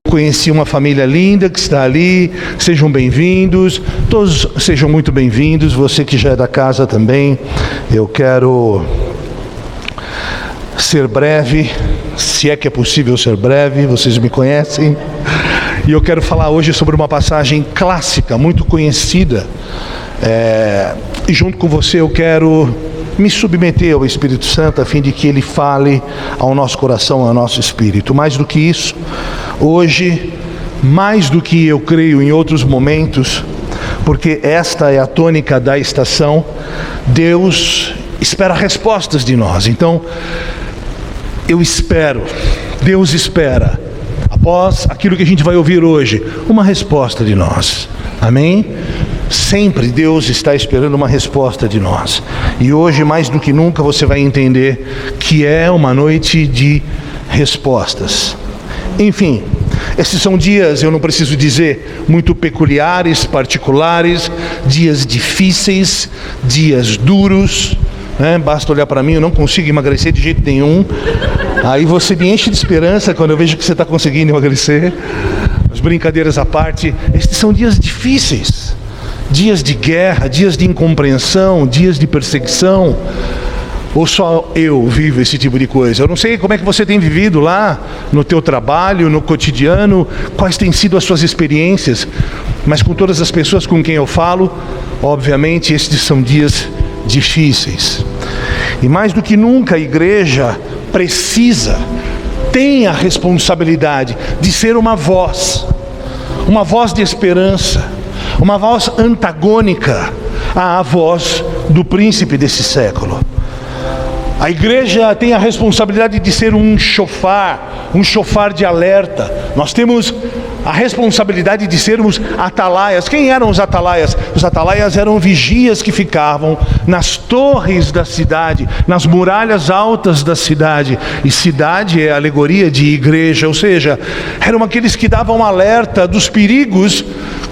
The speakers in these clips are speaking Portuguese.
Conheci uma família linda que está ali, sejam bem-vindos, todos sejam muito bem-vindos, você que já é da casa também. Eu quero ser breve, se é que é possível ser breve, vocês me conhecem, e eu quero falar hoje sobre uma passagem clássica, muito conhecida, e junto com você eu quero me submeter ao Espírito Santo a fim de que Ele fale ao nosso coração, ao nosso espírito. Mais do que isso, hoje, mais do que eu creio em outros momentos, porque esta é a tônica da estação, Deus espera respostas de nós. Então, eu espero, Deus espera, após aquilo que a gente vai ouvir hoje, uma resposta de nós. Amém? Sempre Deus está esperando uma resposta de nós. E hoje, mais do que nunca, você vai entender que é uma noite de respostas. Enfim, esses são dias, eu não preciso dizer, muito peculiares, particulares, dias difíceis, dias duros, né? Basta olhar para mim, eu não consigo emagrecer de jeito nenhum. Aí você me enche de esperança quando eu vejo que você está conseguindo emagrecer. As brincadeiras à parte, esses são dias difíceis. Dias de guerra, dias de incompreensão, dias de perseguição. Ou só eu vivo esse tipo de coisa? Eu não sei como é que você tem vivido lá, no teu trabalho, no cotidiano, quais têm sido as suas experiências, mas com todas as pessoas com quem eu falo, obviamente estes são dias difíceis. E mais do que nunca a igreja tem a responsabilidade de ser uma voz de esperança, uma voz antagônica à voz do príncipe desse século. A igreja tem a responsabilidade de ser um chofar de alerta. Nós temos a responsabilidade de sermos atalaias. Quem eram os atalaias? Os atalaias eram vigias que ficavam nas torres da cidade, nas muralhas altas da cidade. E cidade é alegoria de igreja, ou seja, eram aqueles que davam alerta dos perigos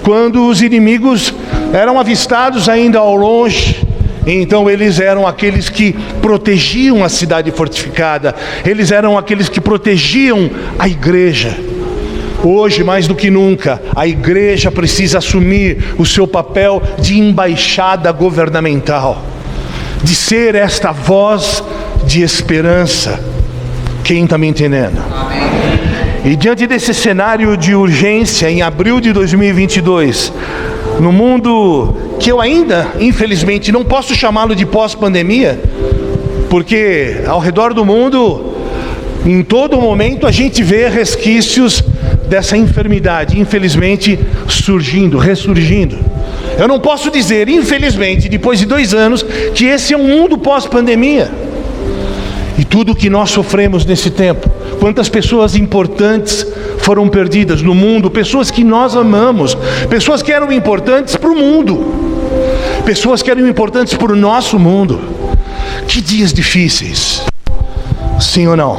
quando os inimigos eram avistados ainda ao longe. Então eles eram aqueles que protegiam a cidade fortificada, eles eram aqueles que protegiam a igreja. Hoje, mais do que nunca, a igreja precisa assumir o seu papel de embaixada governamental, de ser esta voz de esperança. Quem está me entendendo? E diante desse cenário de urgência, em abril de 2022, no mundo que eu ainda, infelizmente, não posso chamá-lo de pós-pandemia, porque ao redor do mundo, em todo momento, a gente vê resquícios dessa enfermidade, infelizmente, ressurgindo. Eu não posso dizer, infelizmente, depois de 2 anos, que esse é um mundo pós-pandemia. E tudo o que nós sofremos nesse tempo, quantas pessoas importantes foram perdidas no mundo, pessoas que nós amamos, pessoas que eram importantes para o mundo, pessoas que eram importantes para o nosso mundo. Que dias difíceis, sim ou não?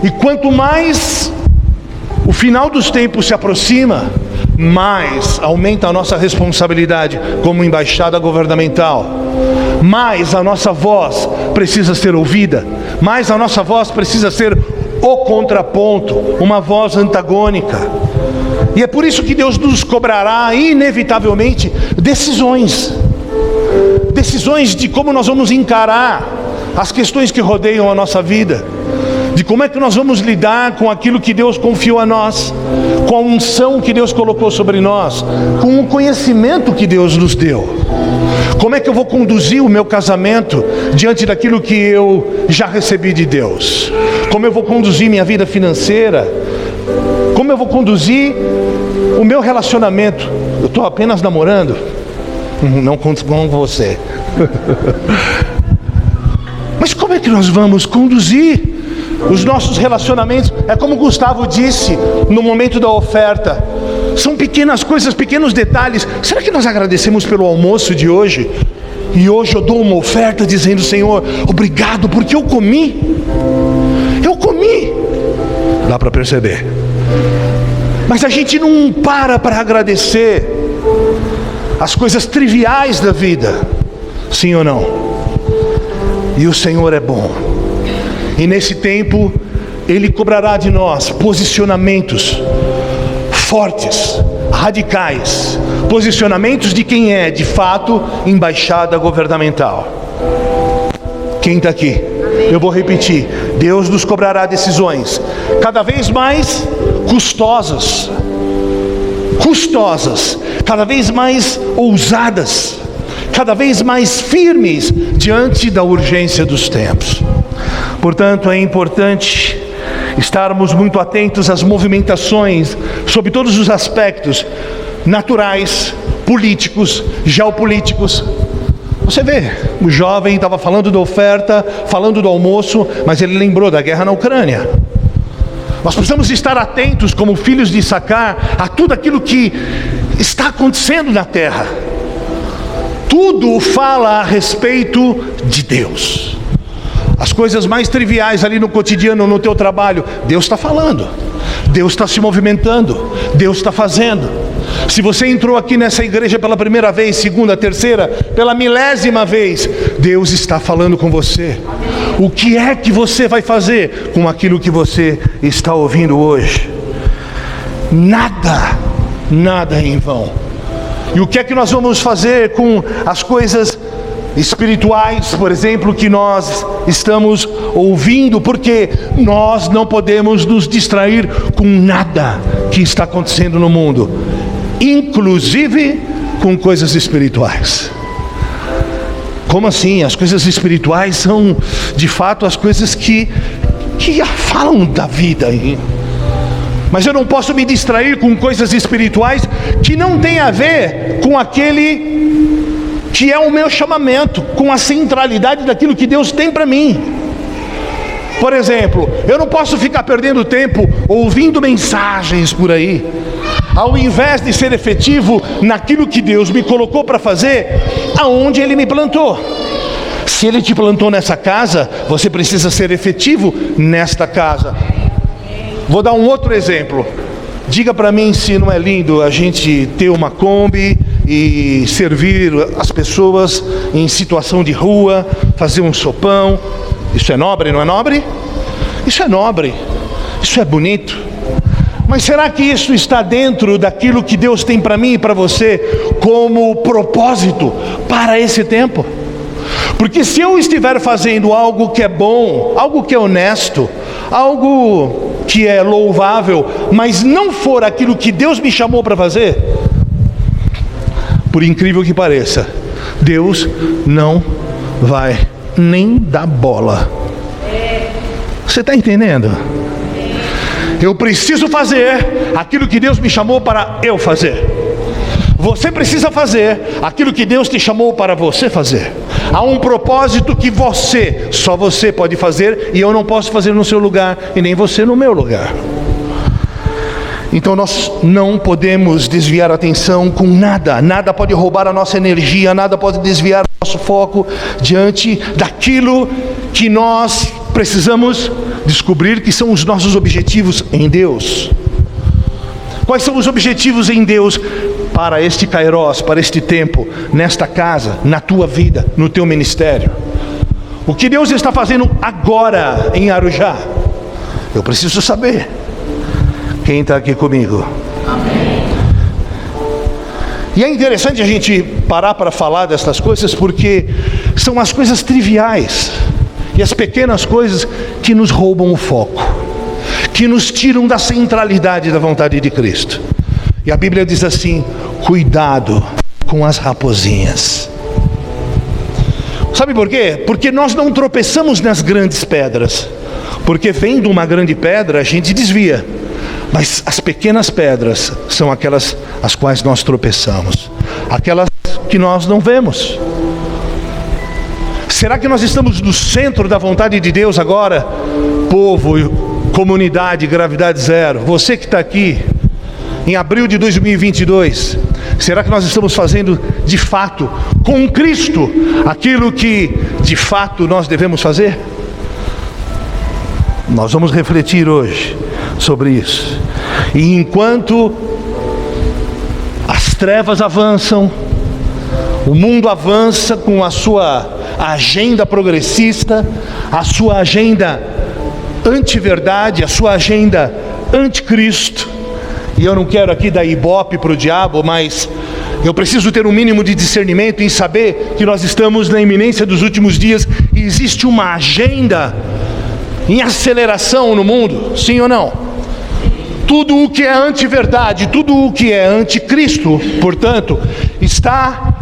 E quanto mais o final dos tempos se aproxima, mais aumenta a nossa responsabilidade como embaixada governamental, mais a nossa voz precisa ser ouvida, mais a nossa voz precisa ser o contraponto, uma voz antagônica. E é por isso que Deus nos cobrará inevitavelmente decisões de como nós vamos encarar as questões que rodeiam a nossa vida, de como é que nós vamos lidar com aquilo que Deus confiou a nós, com a unção que Deus colocou sobre nós, com o conhecimento que Deus nos deu. Como é que eu vou conduzir o meu casamento diante daquilo que eu já recebi de Deus? Como eu vou conduzir minha vida financeira? Como eu vou conduzir o meu relacionamento? Eu estou apenas namorando? Não conto com você. Mas como é que nós vamos conduzir os nossos relacionamentos? É como Gustavo disse no momento da oferta. São pequenas coisas, pequenos detalhes. Será que nós agradecemos pelo almoço de hoje? E hoje eu dou uma oferta dizendo: Senhor, obrigado porque eu comi. Dá para perceber. Mas a gente não para agradecer as coisas triviais da vida. Sim ou não? E o Senhor é bom. E nesse tempo, Ele cobrará de nós posicionamentos fortes, radicais, posicionamentos de quem é, de fato, embaixada governamental. Quem está aqui? Eu vou repetir: Deus nos cobrará decisões cada vez mais custosas, cada vez mais ousadas, cada vez mais firmes diante da urgência dos tempos. Portanto, é importante estarmos muito atentos às movimentações sobre todos os aspectos naturais, políticos, geopolíticos. Você vê, o jovem estava falando da oferta, falando do almoço, mas ele lembrou da guerra na Ucrânia. Nós precisamos estar atentos como filhos de Issacar a tudo aquilo que está acontecendo na terra. Tudo fala a respeito de Deus. As coisas mais triviais ali no cotidiano, no teu trabalho, Deus está falando, Deus está se movimentando, Deus está fazendo. Se você entrou aqui nessa igreja pela primeira vez, segunda, terceira, pela milésima vez, Deus está falando com você. O que é que você vai fazer com aquilo que você está ouvindo hoje? Nada é em vão. E o que é que nós vamos fazer com as coisas espirituais, por exemplo, que nós estamos ouvindo? Porque nós não podemos nos distrair com nada que está acontecendo no mundo, inclusive com coisas espirituais. Como assim? As coisas espirituais são de fato as coisas que falam da vida. Mas eu não posso me distrair com coisas espirituais que não tem a ver com aquele que é o meu chamamento, com a centralidade daquilo que Deus tem para mim. Por exemplo, eu não posso ficar perdendo tempo ouvindo mensagens por aí, ao invés de ser efetivo naquilo que Deus me colocou para fazer, aonde Ele me plantou. Se Ele te plantou nessa casa, você precisa ser efetivo nesta casa. Vou dar um outro exemplo. Diga para mim se não é lindo a gente ter uma Kombi e servir as pessoas em situação de rua, fazer um sopão. Isso é nobre, não é nobre? Isso é nobre, isso é bonito. Mas será que isso está dentro daquilo que Deus tem para mim e para você como propósito para esse tempo? Porque se eu estiver fazendo algo que é bom, algo que é honesto, algo que é louvável, mas não for aquilo que Deus me chamou para fazer, por incrível que pareça, Deus não vai nem dar bola. Você está entendendo? Eu preciso fazer aquilo que Deus me chamou para eu fazer. Você precisa fazer aquilo que Deus te chamou para você fazer. Há um propósito que só você pode fazer, e eu não posso fazer no seu lugar, e nem você no meu lugar. Então nós não podemos desviar a atenção com nada. Nada pode roubar a nossa energia, nada pode desviar o nosso foco diante daquilo que nós precisamos descobrir que são os nossos objetivos em Deus. Quais são os objetivos em Deus para este Kairos, para este tempo, nesta casa, na tua vida, no teu ministério? O que Deus está fazendo agora em Arujá? Eu preciso saber. Quem está aqui comigo? Amém. E é interessante a gente parar para falar destas coisas, porque são as coisas triviais e as pequenas coisas que nos roubam o foco, que nos tiram da centralidade da vontade de Cristo. E a Bíblia diz assim: cuidado com as raposinhas. Sabe por quê? Porque nós não tropeçamos nas grandes pedras, porque vendo uma grande pedra a gente desvia, mas as pequenas pedras são aquelas as quais nós tropeçamos, aquelas que nós não vemos. Será que nós estamos no centro da vontade de Deus agora? Povo, comunidade, gravidade zero, você que está aqui em abril de 2022, será que nós estamos fazendo de fato com Cristo aquilo que de fato nós devemos fazer? Nós vamos refletir hoje sobre isso. E enquanto as trevas avançam, o mundo avança com a sua agenda progressista, a sua agenda antiverdade, a sua agenda anticristo. E eu não quero aqui dar ibope para o diabo, mas eu preciso ter um mínimo de discernimento em saber que nós estamos na iminência dos últimos dias e existe uma agenda em aceleração no mundo, sim ou não? Tudo o que é antiverdade, tudo o que é anticristo, portanto, está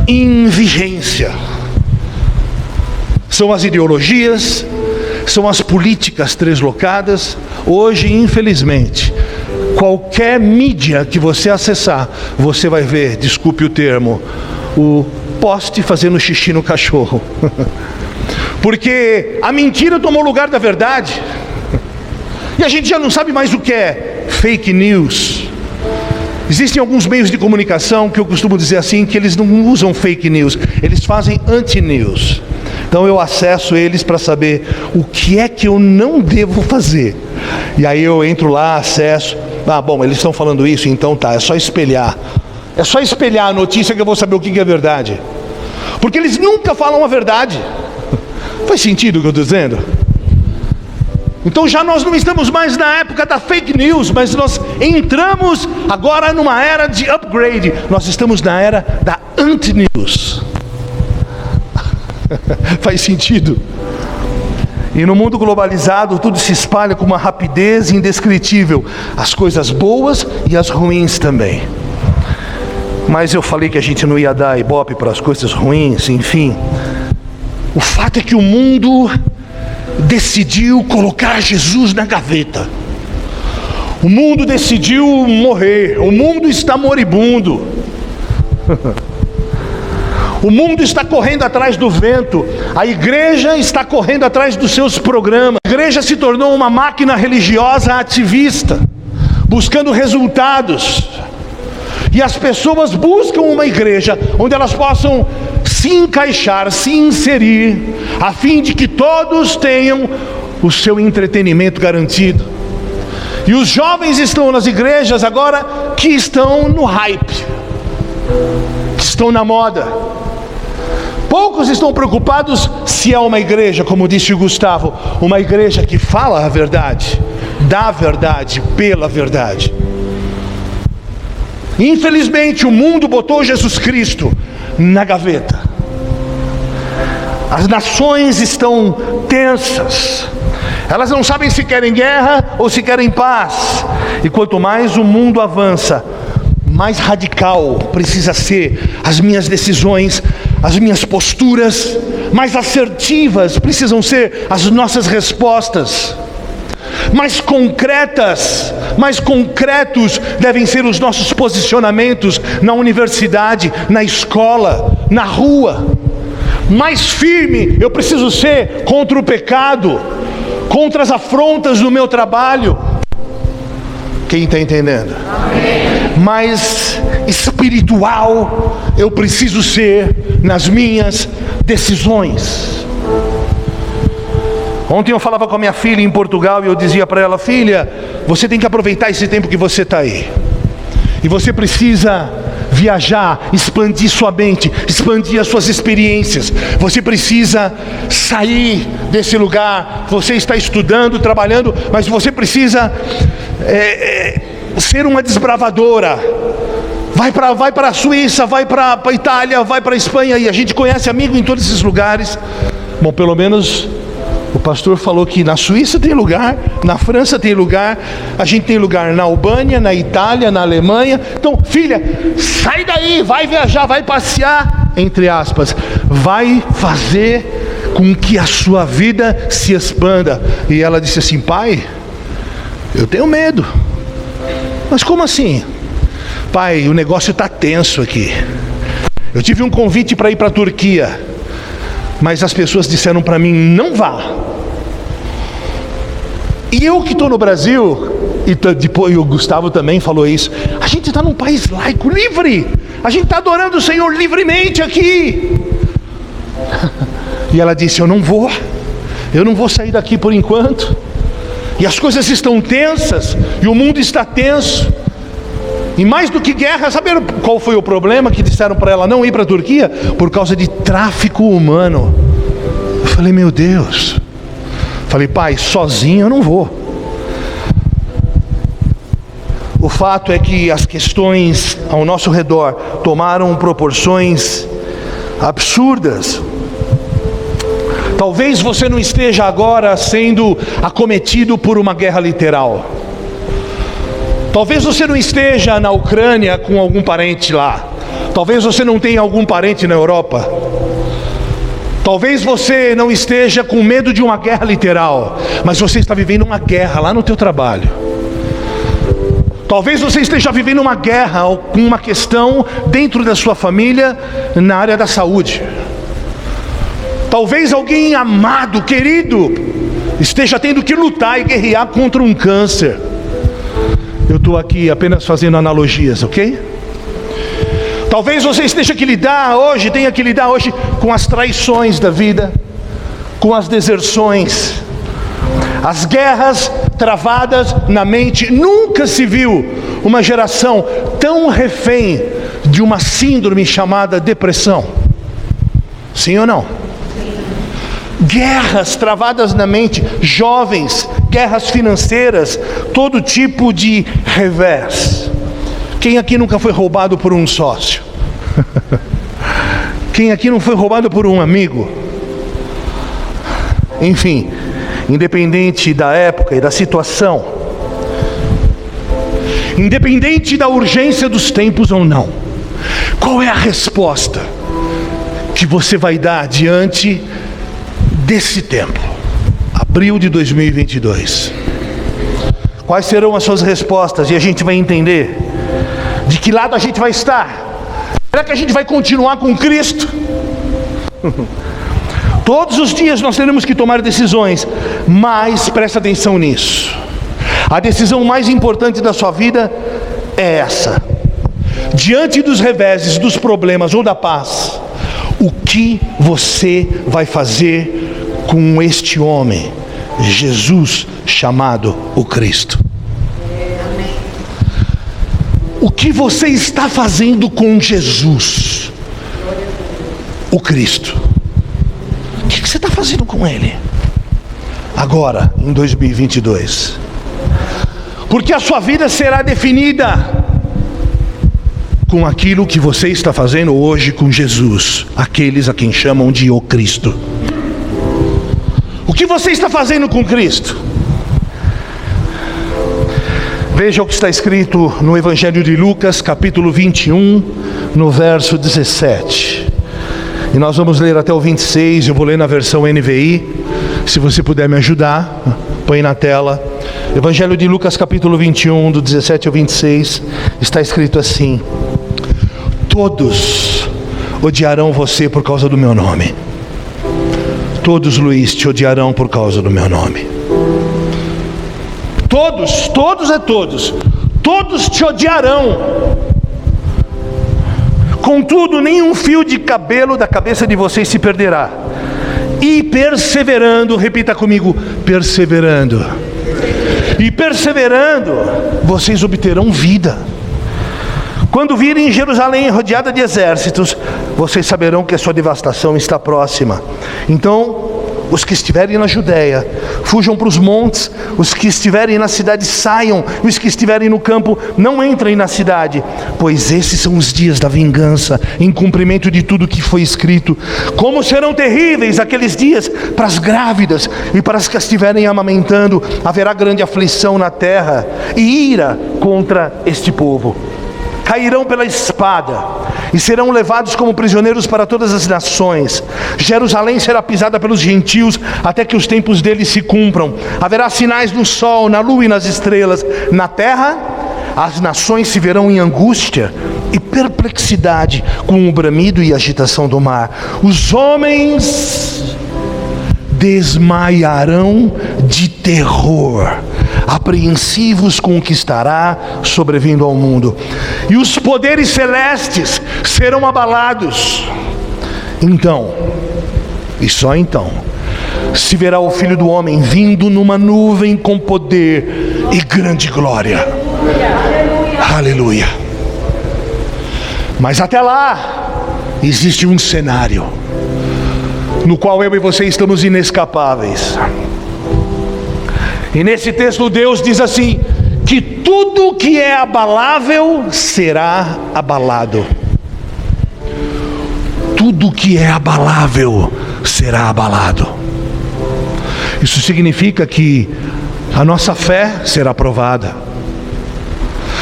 em vigência. São as ideologias, são as políticas translocadas. Hoje, infelizmente, qualquer mídia que você acessar, você vai ver, desculpe o termo, o poste fazendo xixi no cachorro. Porque a mentira tomou lugar da verdade. E a gente já não sabe mais o que é fake news. Existem alguns meios de comunicação que eu costumo dizer assim, que eles não usam fake news, eles fazem anti-news. Então eu acesso eles para saber o que é que eu não devo fazer. E aí eu entro lá, acesso. Bom, eles estão falando isso, então tá, é só espelhar. É só espelhar a notícia que eu vou saber o que é verdade. Porque eles nunca falam a verdade. Faz sentido o que eu estou dizendo? Então já nós não estamos mais na época da fake news, mas nós entramos agora numa era de upgrade. Nós estamos na era da anti-news. Faz sentido? E no mundo globalizado tudo se espalha com uma rapidez indescritível. As coisas boas e as ruins também. Mas eu falei que a gente não ia dar ibope para as coisas ruins, enfim. O fato é que o mundo decidiu colocar Jesus na gaveta. O mundo decidiu morrer. O mundo está moribundo. O mundo está correndo atrás do vento. A igreja está correndo atrás dos seus programas. A igreja se tornou uma máquina religiosa ativista, buscando resultados. E as pessoas buscam uma igreja onde elas possam se encaixar, se inserir, a fim de que todos tenham o seu entretenimento garantido. E os jovens estão nas igrejas agora que estão no hype, que estão na moda. Poucos estão preocupados se é uma igreja, como disse o Gustavo, uma igreja que fala a verdade, dá a verdade pela verdade. Infelizmente o mundo botou Jesus Cristo na gaveta. As nações estão tensas. Elas não sabem se querem guerra ou se querem paz. E quanto mais o mundo avança, mais radical precisa ser as minhas decisões, as minhas posturas, mais assertivas precisam ser as nossas respostas. Mais concretas, mais concretos devem ser os nossos posicionamentos na universidade, na escola, na rua. Mais firme eu preciso ser contra o pecado, contra as afrontas do meu trabalho. Quem está entendendo? Amém. Mais espiritual eu preciso ser nas minhas decisões. Ontem eu falava com a minha filha em Portugal e eu dizia para ela: filha, você tem que aproveitar esse tempo que você está aí. E você precisa viajar, expandir sua mente, expandir as suas experiências. Você precisa sair desse lugar. Você está estudando, trabalhando, mas você precisa ser uma desbravadora. Vai para a Suíça, vai para a Itália, vai para a Espanha. E a gente conhece amigo em todos esses lugares. Bom, pelo menos o pastor falou que na Suíça tem lugar, na França tem lugar, a gente tem lugar na Albânia, na Itália, na Alemanha. Então, filha, sai daí, vai viajar, vai passear, entre aspas, vai fazer com que a sua vida se expanda. E ela disse assim: pai, eu tenho medo. Mas como assim? Pai, o negócio está tenso aqui. Eu tive um convite para ir para a Turquia, mas as pessoas disseram para mim: não vá. E eu que estou no Brasil, e depois o Gustavo também falou isso, a gente está num país laico, livre. A gente está adorando o Senhor livremente aqui. E ela disse: eu não vou sair daqui por enquanto. E as coisas estão tensas, e o mundo está tenso. E mais do que guerra, sabe qual foi o problema que disseram para ela não ir para a Turquia? Por causa de tráfico humano. Eu falei: meu Deus. Falei, pai, sozinho eu não vou. O fato é que as questões ao nosso redor tomaram proporções absurdas. Talvez você não esteja agora sendo acometido por uma guerra literal. Talvez você não esteja na Ucrânia com algum parente lá. Talvez você não tenha algum parente na Europa. Talvez você não esteja com medo de uma guerra literal, mas você está vivendo uma guerra lá no teu trabalho. Talvez você esteja vivendo uma guerra ou com uma questão dentro da sua família na área da saúde. Talvez alguém amado, querido, esteja tendo que lutar e guerrear contra um câncer. Eu estou aqui apenas fazendo analogias, ok? Talvez você esteja tenha que lidar hoje com as traições da vida, com as deserções, as guerras travadas na mente. Nunca se viu uma geração tão refém de uma síndrome chamada depressão. Sim ou não? Guerras travadas na mente, jovens, guerras financeiras, todo tipo de revés. Quem aqui nunca foi roubado por um sócio? Quem aqui não foi roubado por um amigo? Enfim, independente da época e da situação, independente da urgência dos tempos ou não, qual é a resposta que você vai dar diante desse tempo? Abril de 2022. Quais serão as suas respostas? E a gente vai entender de que lado a gente vai estar. Será que a gente vai continuar com Cristo? Todos os dias nós teremos que tomar decisões, mas presta atenção nisso. A decisão mais importante da sua vida é essa. Diante dos reveses, dos problemas ou da paz, o que você vai fazer com este homem, Jesus, chamado o Cristo? O que você está fazendo com Jesus, o Cristo? O que você está fazendo com Ele agora, em 2022? Porque a sua vida será definida com aquilo que você está fazendo hoje com Jesus, aqueles a quem chamam de o Cristo. O que você está fazendo com Cristo? Veja o que está escrito no Evangelho de Lucas, capítulo 21, no verso 17. E nós vamos ler até o 26, eu vou ler na versão NVI. Se você puder me ajudar, põe na tela. Evangelho de Lucas, capítulo 21, do 17 ao 26, está escrito assim: todos odiarão você por causa do meu nome. Todos, Luiz, te odiarão por causa do meu nome. Todos, todos te odiarão. Contudo, nenhum fio de cabelo da cabeça de vocês se perderá. E perseverando, repita comigo, perseverando. E perseverando, vocês obterão vida. Quando virem Jerusalém rodeada de exércitos, vocês saberão que a sua devastação está próxima. Então, os que estiverem na Judéia, fujam para os montes. Os que estiverem na cidade, saiam. E os que estiverem no campo, não entrem na cidade. Pois esses são os dias da vingança, em cumprimento de tudo que foi escrito. Como serão terríveis aqueles dias para as grávidas e para as que estiverem amamentando. Haverá grande aflição na terra e ira contra este povo. Cairão pela espada e serão levados como prisioneiros para todas as nações. Jerusalém será pisada pelos gentios até que os tempos deles se cumpram. Haverá sinais no sol, na lua e nas estrelas. Na terra, as nações se verão em angústia e perplexidade, com o bramido e agitação do mar. Os homens desmaiarão de terror, apreensivos com o que estará sobrevindo ao mundo. E os poderes celestes serão abalados. Então, e só então, se verá o Filho do Homem vindo numa nuvem com poder e grande glória. Aleluia. Mas até lá, existe um cenário no qual eu e você estamos inescapáveis. E nesse texto Deus diz assim, que tudo que é abalável será abalado. Tudo que é abalável será abalado. Isso significa que a nossa fé será provada,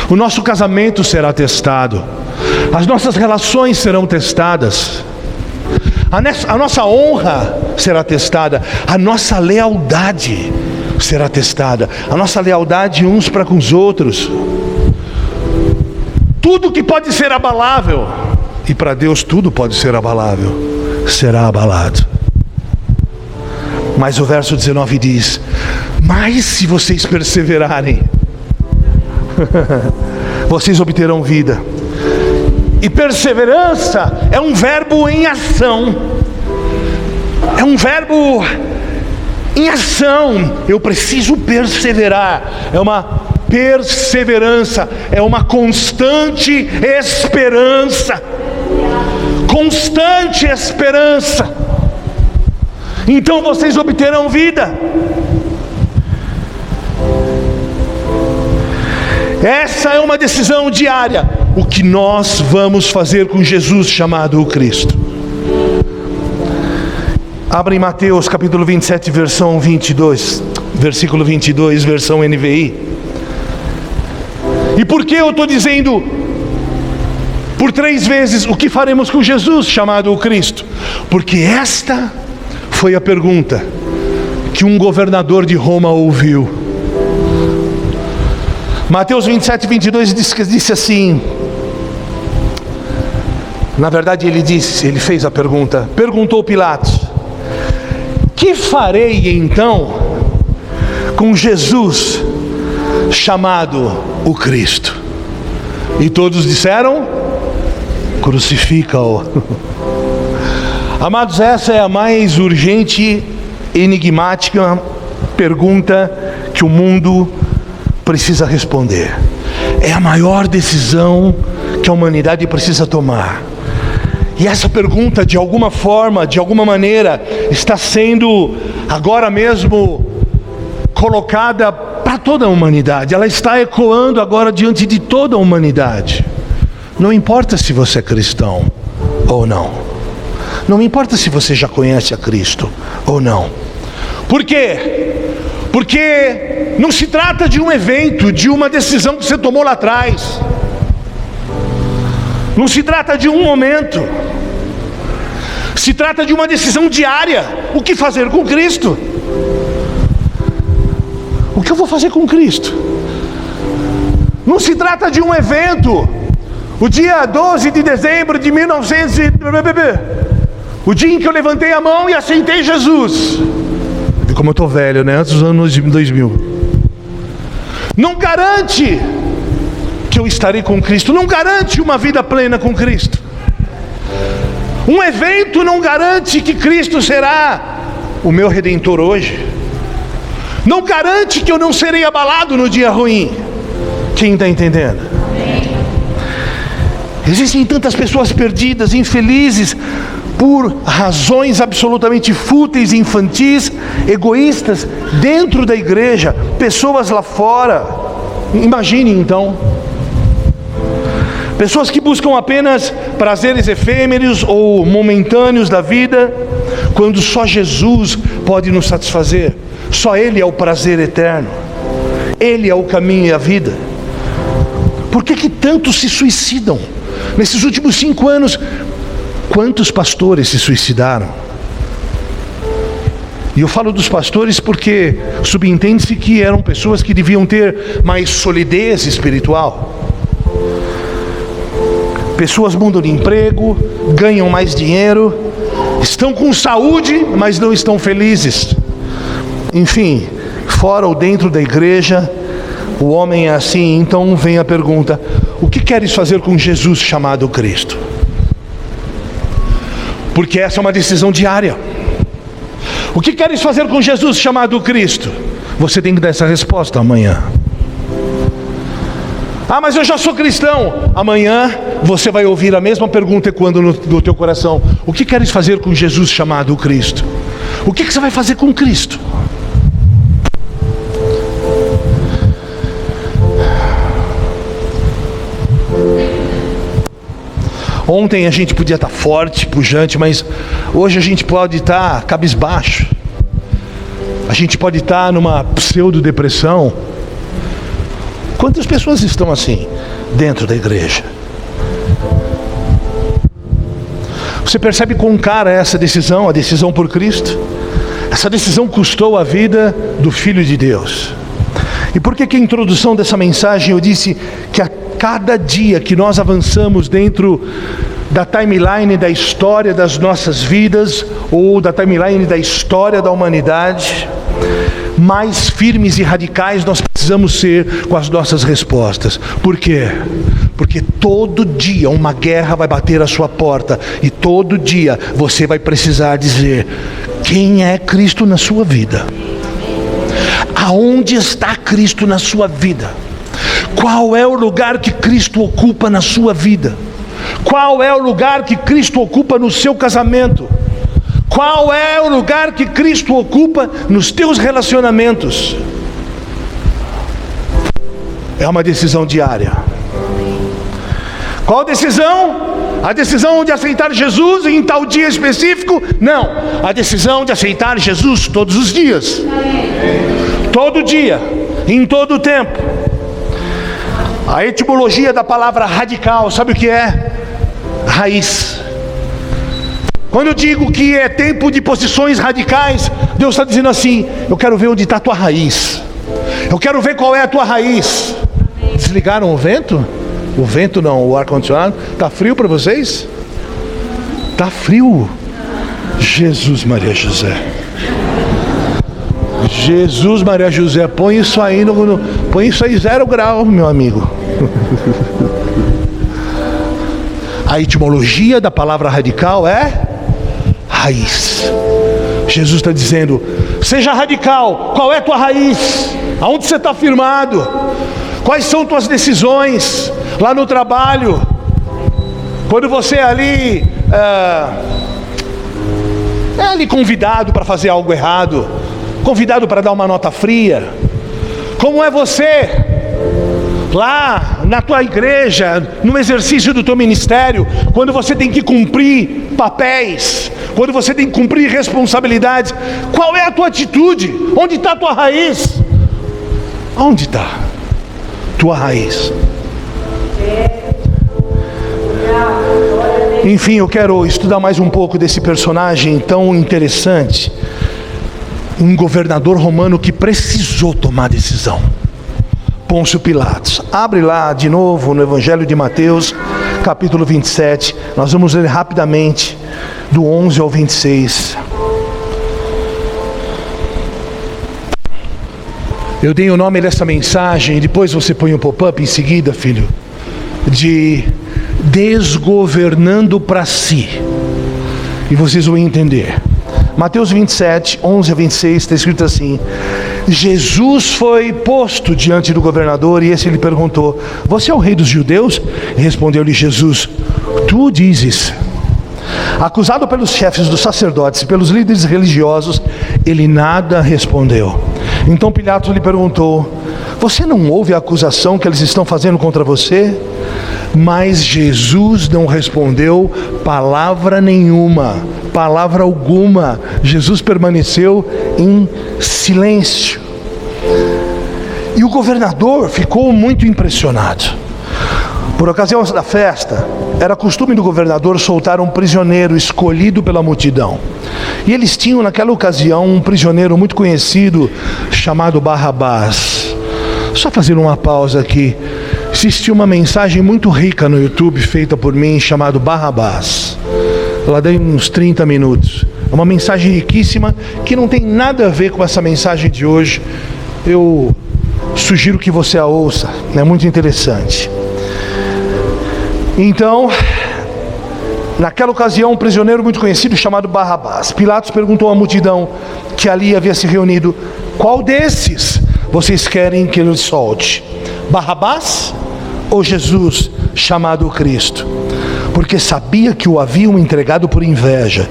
o nosso casamento será testado, as nossas relações serão testadas, a nossa honra será testada, a nossa lealdade será testada, a nossa lealdade uns para com os outros. Tudo que pode ser abalável, e para Deus tudo pode ser abalável, será abalado. Mas o verso 19 diz, mas se vocês perseverarem, vocês obterão vida. E perseverança é um verbo em ação, é um verbo em ação. Eu preciso perseverar, é uma perseverança, é uma constante esperança, constante esperança. Então vocês obterão vida. Essa é uma decisão diária. O que nós vamos fazer com Jesus chamado o Cristo? Abra em Mateus capítulo 27, versão 22, versículo 22, versão NVI. E por que eu estou dizendo por 3 vezes o que faremos com Jesus chamado o Cristo? Porque esta foi a pergunta que um governador de Roma ouviu. Mateus 27, 22 disse assim, na verdade ele fez a pergunta, perguntou Pilatos, que farei então com Jesus chamado o Cristo? E todos disseram, crucifica-o. Amados, essa é a mais urgente, enigmática pergunta que o mundo precisa responder. É a maior decisão que a humanidade precisa tomar. E essa pergunta, de alguma forma, de alguma maneira, está sendo agora mesmo colocada para toda a humanidade. Ela está ecoando agora diante de toda a humanidade. Não importa se você é cristão ou não. Não importa se você já conhece a Cristo ou não. Por quê? Porque não se trata de um evento, de uma decisão que você tomou lá atrás. Não se trata de um momento. Se trata de uma decisão diária. O que fazer com Cristo? O que eu vou fazer com Cristo? Não se trata de um evento. O dia 12 de dezembro de 1900 o dia em que eu levantei a mão e aceitei Jesus. E como eu estou velho, né? Antes dos anos 2000. Não garante que eu estarei com Cristo. Não garante uma vida plena com Cristo. Um evento não garante que Cristo será o meu Redentor hoje. Não garante que eu não serei abalado no dia ruim. Quem está entendendo? Existem tantas pessoas perdidas, infelizes, por razões absolutamente fúteis, infantis, egoístas, dentro da igreja, pessoas lá fora. Imagine então, pessoas que buscam apenas prazeres efêmeros ou momentâneos da vida, quando só Jesus pode nos satisfazer. Só Ele é o prazer eterno, Ele é o caminho e a vida. Por que tantos se suicidam? Nesses últimos 5 anos, quantos pastores se suicidaram? E eu falo dos pastores porque subentende-se que eram pessoas que deviam ter mais solidez espiritual. Pessoas mudam de emprego, ganham mais dinheiro, estão com saúde, mas não estão felizes. Enfim, fora ou dentro da igreja, o homem é assim. Então vem a pergunta: o que queres fazer com Jesus chamado Cristo? Porque essa é uma decisão diária. O que queres fazer com Jesus chamado Cristo? Você tem que dar essa resposta amanhã. Ah, mas eu já sou cristão. Amanhã você vai ouvir a mesma pergunta ecoando no teu coração: o que queres fazer com Jesus chamado Cristo? O que você vai fazer com Cristo? Ontem a gente podia estar forte, pujante, mas hoje a gente pode estar cabisbaixo. A gente pode estar numa pseudo-depressão. Quantas pessoas estão assim dentro da igreja? Você percebe quão cara é essa decisão, a decisão por Cristo? Essa decisão custou a vida do Filho de Deus. E por que a introdução dessa mensagem eu disse que a cada dia que nós avançamos dentro da timeline da história das nossas vidas, ou da timeline da história da humanidade, mais firmes e radicais nós precisamos ser com as nossas respostas. Por quê? Porque todo dia uma guerra vai bater à sua porta, e todo dia você vai precisar dizer: quem é Cristo na sua vida? Aonde está Cristo na sua vida? Qual é o lugar que Cristo ocupa na sua vida? Qual é o lugar que Cristo ocupa no seu casamento? Qual é o lugar que Cristo ocupa nos teus relacionamentos? É uma decisão diária. Qual decisão? A decisão de aceitar Jesus em tal dia específico? Não. A decisão de aceitar Jesus todos os dias. Todo dia, em todo o tempo. A etimologia da palavra radical, sabe o que é? Raiz. Quando eu digo que é tempo de posições radicais, Deus está dizendo assim: eu quero ver onde está a tua raiz. Eu quero ver qual é a tua raiz. Desligaram o vento? O vento não, o ar-condicionado. Está frio para vocês? Está frio. Jesus, Maria José. Jesus, Maria José, põe isso aí põe isso aí 0 grau, meu amigo. A etimologia da palavra radical é raiz. Jesus está dizendo: seja radical. Qual é a tua raiz? Aonde você está firmado? Quais são tuas decisões lá no trabalho? Quando você é ali convidado para fazer algo errado, convidado para dar uma nota fria. Como é você lá na tua igreja, no exercício do teu ministério, quando você tem que cumprir papéis, quando você tem que cumprir responsabilidades? Qual é a tua atitude? Onde está a tua raiz? Onde está tua raiz? Enfim, eu quero estudar mais um pouco desse personagem tão interessante. Um governador romano que precisou tomar decisão. Pôncio Pilatos. Abre lá de novo no Evangelho de Mateus, capítulo 27. Nós vamos ler rapidamente do 11 ao 26. Eu dei o nome dessa mensagem, e depois você põe um pop-up em seguida, filho, de desgovernando para si. E vocês vão entender. Mateus 27, 11 a 26, está escrito assim: Jesus foi posto diante do governador, e esse lhe perguntou: você é o rei dos judeus? E respondeu-lhe Jesus: tu o dizes. Acusado pelos chefes dos sacerdotes e pelos líderes religiosos, ele nada respondeu. Então Pilatos lhe perguntou: você não ouve a acusação que eles estão fazendo contra você? Mas Jesus não respondeu palavra nenhuma, palavra alguma. Jesus permaneceu em silêncio. E o governador ficou muito impressionado. Por ocasião da festa, era costume do governador soltar um prisioneiro escolhido pela multidão. E eles tinham naquela ocasião um prisioneiro muito conhecido chamado Barrabás. Só fazer uma pausa aqui. Existe uma mensagem muito rica no YouTube feita por mim chamada Barrabás. Ela deu uns 30 minutos. É uma mensagem riquíssima que não tem nada a ver com essa mensagem de hoje. Eu sugiro que você a ouça. É muito interessante. Então, naquela ocasião, um prisioneiro muito conhecido chamado Barrabás. Pilatos perguntou à multidão que ali havia se reunido: qual desses vocês querem que ele solte? Barrabás ou Jesus, chamado Cristo? Porque sabia que o haviam entregado por inveja.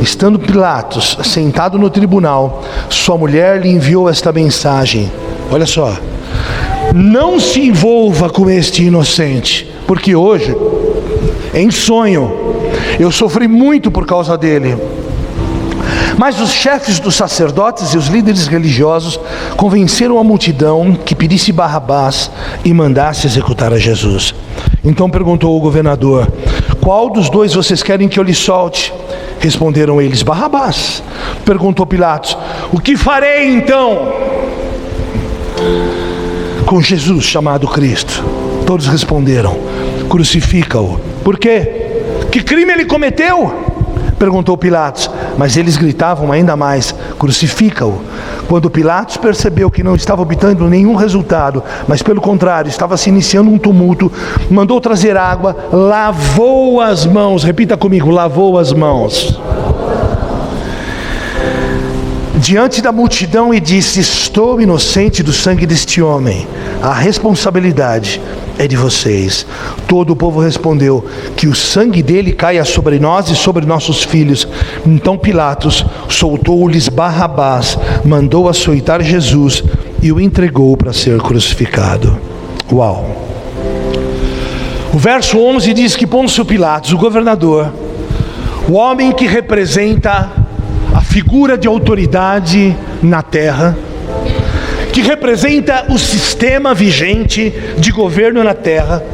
Estando Pilatos sentado no tribunal, sua mulher lhe enviou esta mensagem. Olha só: não se envolva com este inocente, porque hoje em sonho. Eu sofri muito por causa dele. Mas os chefes dos sacerdotes e os líderes religiosos convenceram a multidão que pedisse Barrabás e mandasse executar a Jesus. Então perguntou o governador: qual dos dois vocês querem que eu lhe solte? Responderam eles: Barrabás. Perguntou Pilatos: o que farei então com Jesus chamado Cristo? Todos responderam: crucifica-o. Por quê? Que crime ele cometeu? Perguntou Pilatos. Mas eles gritavam ainda mais: crucifica-o. Quando Pilatos percebeu que não estava obtendo nenhum resultado, mas pelo contrário, estava se iniciando um tumulto, mandou trazer água, lavou as mãos. Repita comigo: lavou as mãos diante da multidão e disse: estou inocente do sangue deste homem, a responsabilidade é de vocês. Todo o povo respondeu: que o sangue dele caia sobre nós e sobre nossos filhos. Então Pilatos soltou-lhes Barrabás, mandou açoitar Jesus e o entregou para ser crucificado. Uau! O verso 11 diz que Pôncio Pilatos, o governador, o homem que representa a figura de autoridade na terra, que representa o sistema vigente de governo na terra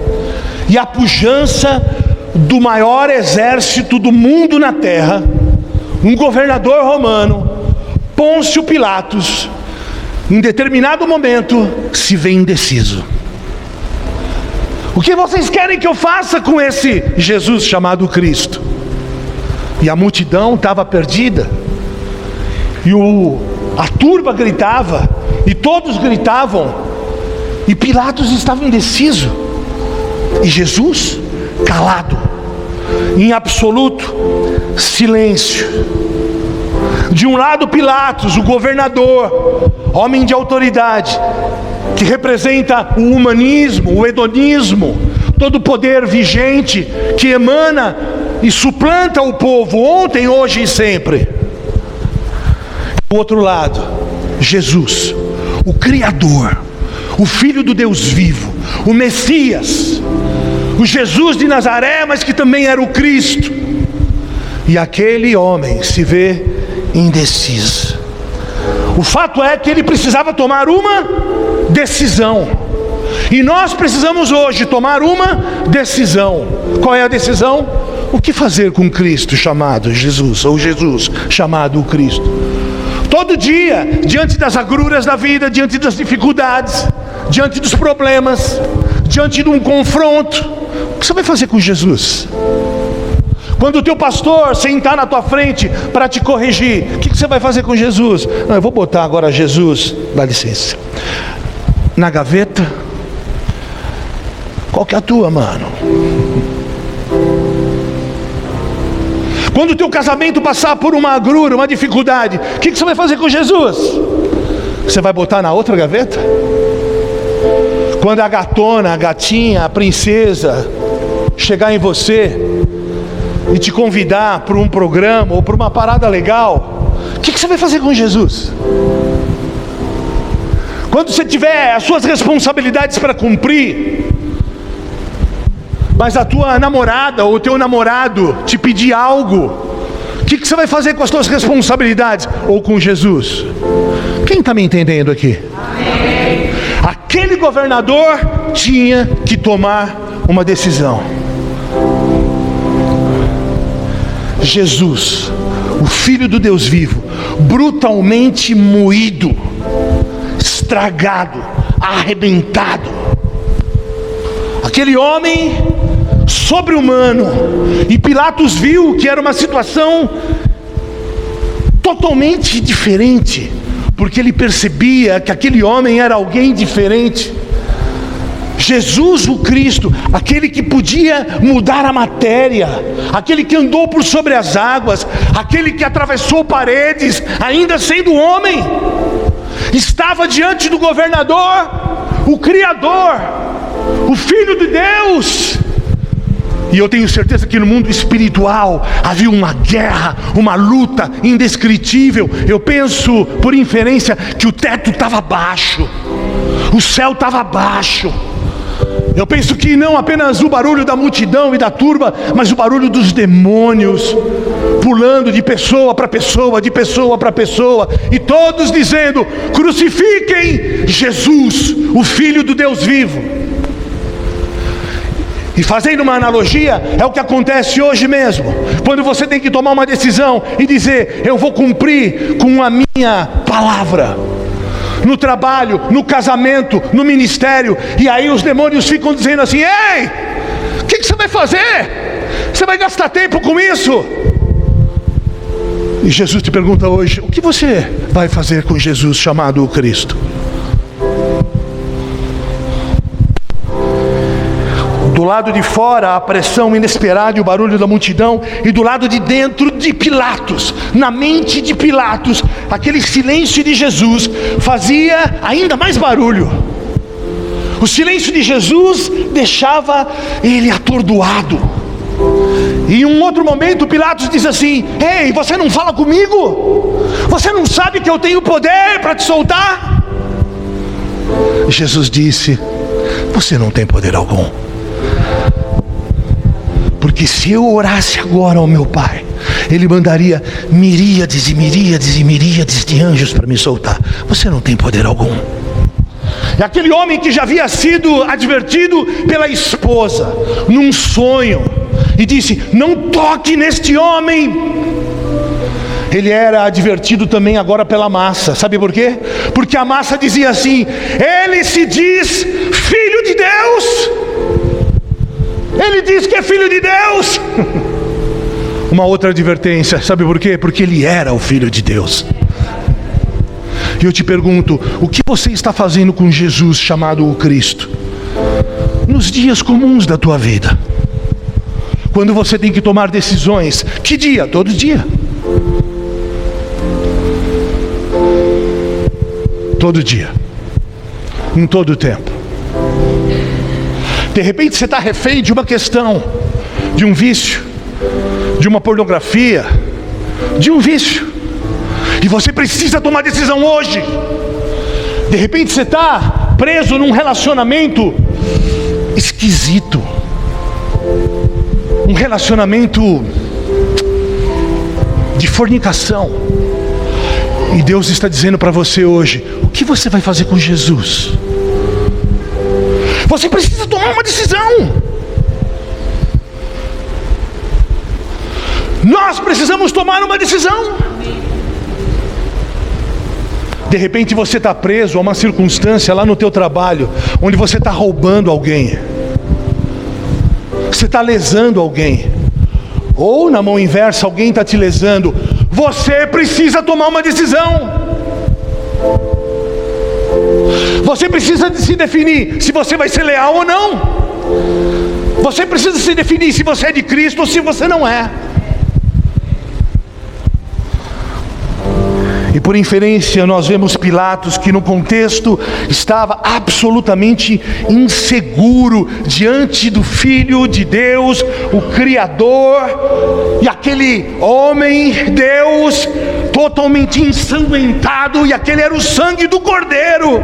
e a pujança do maior exército do mundo na terra, um governador romano, Pôncio Pilatos, em determinado momento se vê indeciso. O que vocês querem que eu faça com esse Jesus chamado Cristo? E a multidão estava perdida, e a turba gritava, e todos gritavam, e Pilatos estava indeciso, e Jesus calado, em absoluto silêncio. De um lado Pilatos, o governador, homem de autoridade, que representa o humanismo, o hedonismo, todo o poder vigente que emana e suplanta o povo ontem, hoje e sempre. Do outro lado, Jesus, o Criador, o Filho do Deus vivo, o Messias, o Jesus de Nazaré, mas que também era o Cristo. E aquele homem se vê indeciso. O fato é que ele precisava tomar uma decisão, e nós precisamos hoje tomar uma decisão. Qual é a decisão? O que fazer com Cristo chamado Jesus, ou Jesus chamado o Cristo? Todo dia, diante das agruras da vida, diante das dificuldades, diante dos problemas, diante de um confronto, o que você vai fazer com Jesus? Quando o teu pastor sentar na tua frente para te corrigir, o que você vai fazer com Jesus? Não, eu vou botar agora Jesus, dá licença, na gaveta. Qual que é a tua, mano? Quando o teu casamento passar por uma agrura, uma dificuldade, o que você vai fazer com Jesus? Você vai botar na outra gaveta? Quando a gatona, a gatinha, a princesa chegar em você e te convidar para um programa ou para uma parada legal, o que você vai fazer com Jesus? Quando você tiver as suas responsabilidades para cumprir, mas a tua namorada ou o teu namorado te pedir algo, o que você vai fazer com as tuas responsabilidades? Ou com Jesus? Quem está me entendendo aqui? Amém. Aquele governador tinha que tomar uma decisão. Jesus, o Filho do Deus vivo, brutalmente moído, estragado, arrebentado. Aquele homem sobre-humano, e Pilatos viu que era uma situação totalmente diferente, porque ele percebia que aquele homem era alguém diferente. Jesus o Cristo, aquele que podia mudar a matéria, aquele que andou por sobre as águas, aquele que atravessou paredes, ainda sendo homem, estava diante do governador, o Criador, o Filho de Deus. E eu tenho certeza que no mundo espiritual havia uma guerra, uma luta indescritível. Eu penso, por inferência, que o teto estava baixo, o céu estava baixo, Eu penso que não apenas o barulho da multidão e da turba, mas o barulho dos demônios, pulando de pessoa para pessoa, de pessoa para pessoa, e todos dizendo: crucifiquem Jesus, o Filho do Deus vivo. E fazendo uma analogia, é o que acontece hoje mesmo, quando você tem que tomar uma decisão e dizer: eu vou cumprir com a minha palavra, no trabalho, no casamento, no ministério, e aí os demônios ficam dizendo assim: ei, o que você vai fazer? Você vai gastar tempo com isso? E Jesus te pergunta hoje: o que você vai fazer com Jesus chamado o Cristo? Do lado de fora, a pressão inesperada e o barulho da multidão, e do lado de dentro de Pilatos, na mente de Pilatos, aquele silêncio de Jesus fazia ainda mais barulho. O silêncio de Jesus deixava ele atordoado. E em um outro momento Pilatos diz assim: ei, você não fala comigo? Você não sabe que eu tenho poder para te soltar? Jesus disse: você não tem poder algum. Porque se eu orasse agora ao meu Pai, Ele mandaria miríades e miríades e miríades de anjos para me soltar. Você não tem poder algum. E aquele homem que já havia sido advertido pela esposa, num sonho, e disse: não toque neste homem. Ele era advertido também agora pela massa. Sabe por quê? Porque a massa dizia assim: ele se diz Filho de Deus. Ele diz que é Filho de Deus. Uma outra advertência, sabe por quê? Porque ele era o Filho de Deus. E eu te pergunto: o que você está fazendo com Jesus chamado o Cristo? Nos dias comuns da tua vida, quando você tem que tomar decisões. Que dia? Todo dia. Todo dia. Em todo o tempo. De repente você está refém de uma questão, de um vício, de uma pornografia, de um vício, e você precisa tomar decisão hoje. De repente você está preso num relacionamento esquisito, um relacionamento de fornicação, e Deus está dizendo para você hoje: o que você vai fazer com Jesus? Você precisa tomar uma decisão. Nós precisamos tomar uma decisão. De repente você está preso a uma circunstância lá no teu trabalho, onde você está roubando alguém, você está lesando alguém, ou na mão inversa, alguém está te lesando. Você precisa tomar uma decisão. Você precisa se definir se você vai ser leal ou não. Você precisa se definir se você é de Cristo ou se você não é. E por inferência nós vemos Pilatos, que no contexto estava absolutamente inseguro diante do Filho de Deus, o Criador, e aquele homem, Deus, totalmente ensanguentado, e aquele era o sangue do Cordeiro.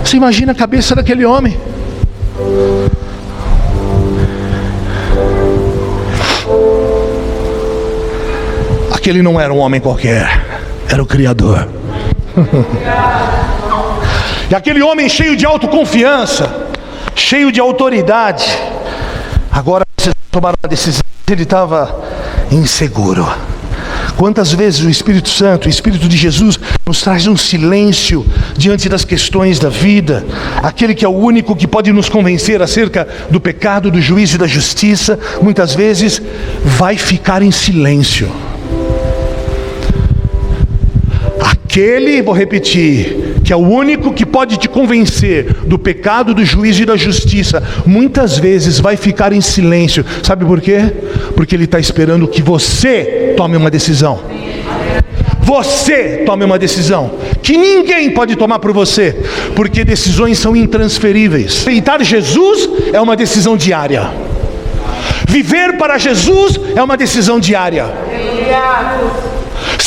Você imagina a cabeça daquele homem? Aquele não era um homem qualquer, era o Criador. E aquele homem cheio de autoconfiança, cheio de autoridade, agora precisa tomar uma decisão. Ele estava inseguro. Quantas vezes o Espírito Santo, o Espírito de Jesus, nos traz um silêncio diante das questões da vida. Aquele que é o único que pode nos convencer acerca do pecado, do juízo e da justiça, muitas vezes vai ficar em silêncio. Aquele, vou repetir, que é o único que pode te convencer do pecado, do juízo e da justiça, muitas vezes vai ficar em silêncio. Sabe por quê? Porque ele está esperando que você tome uma decisão. Você tome uma decisão que ninguém pode tomar por você, porque decisões são intransferíveis. Aceitar Jesus é uma decisão diária. Viver para Jesus é uma decisão diária.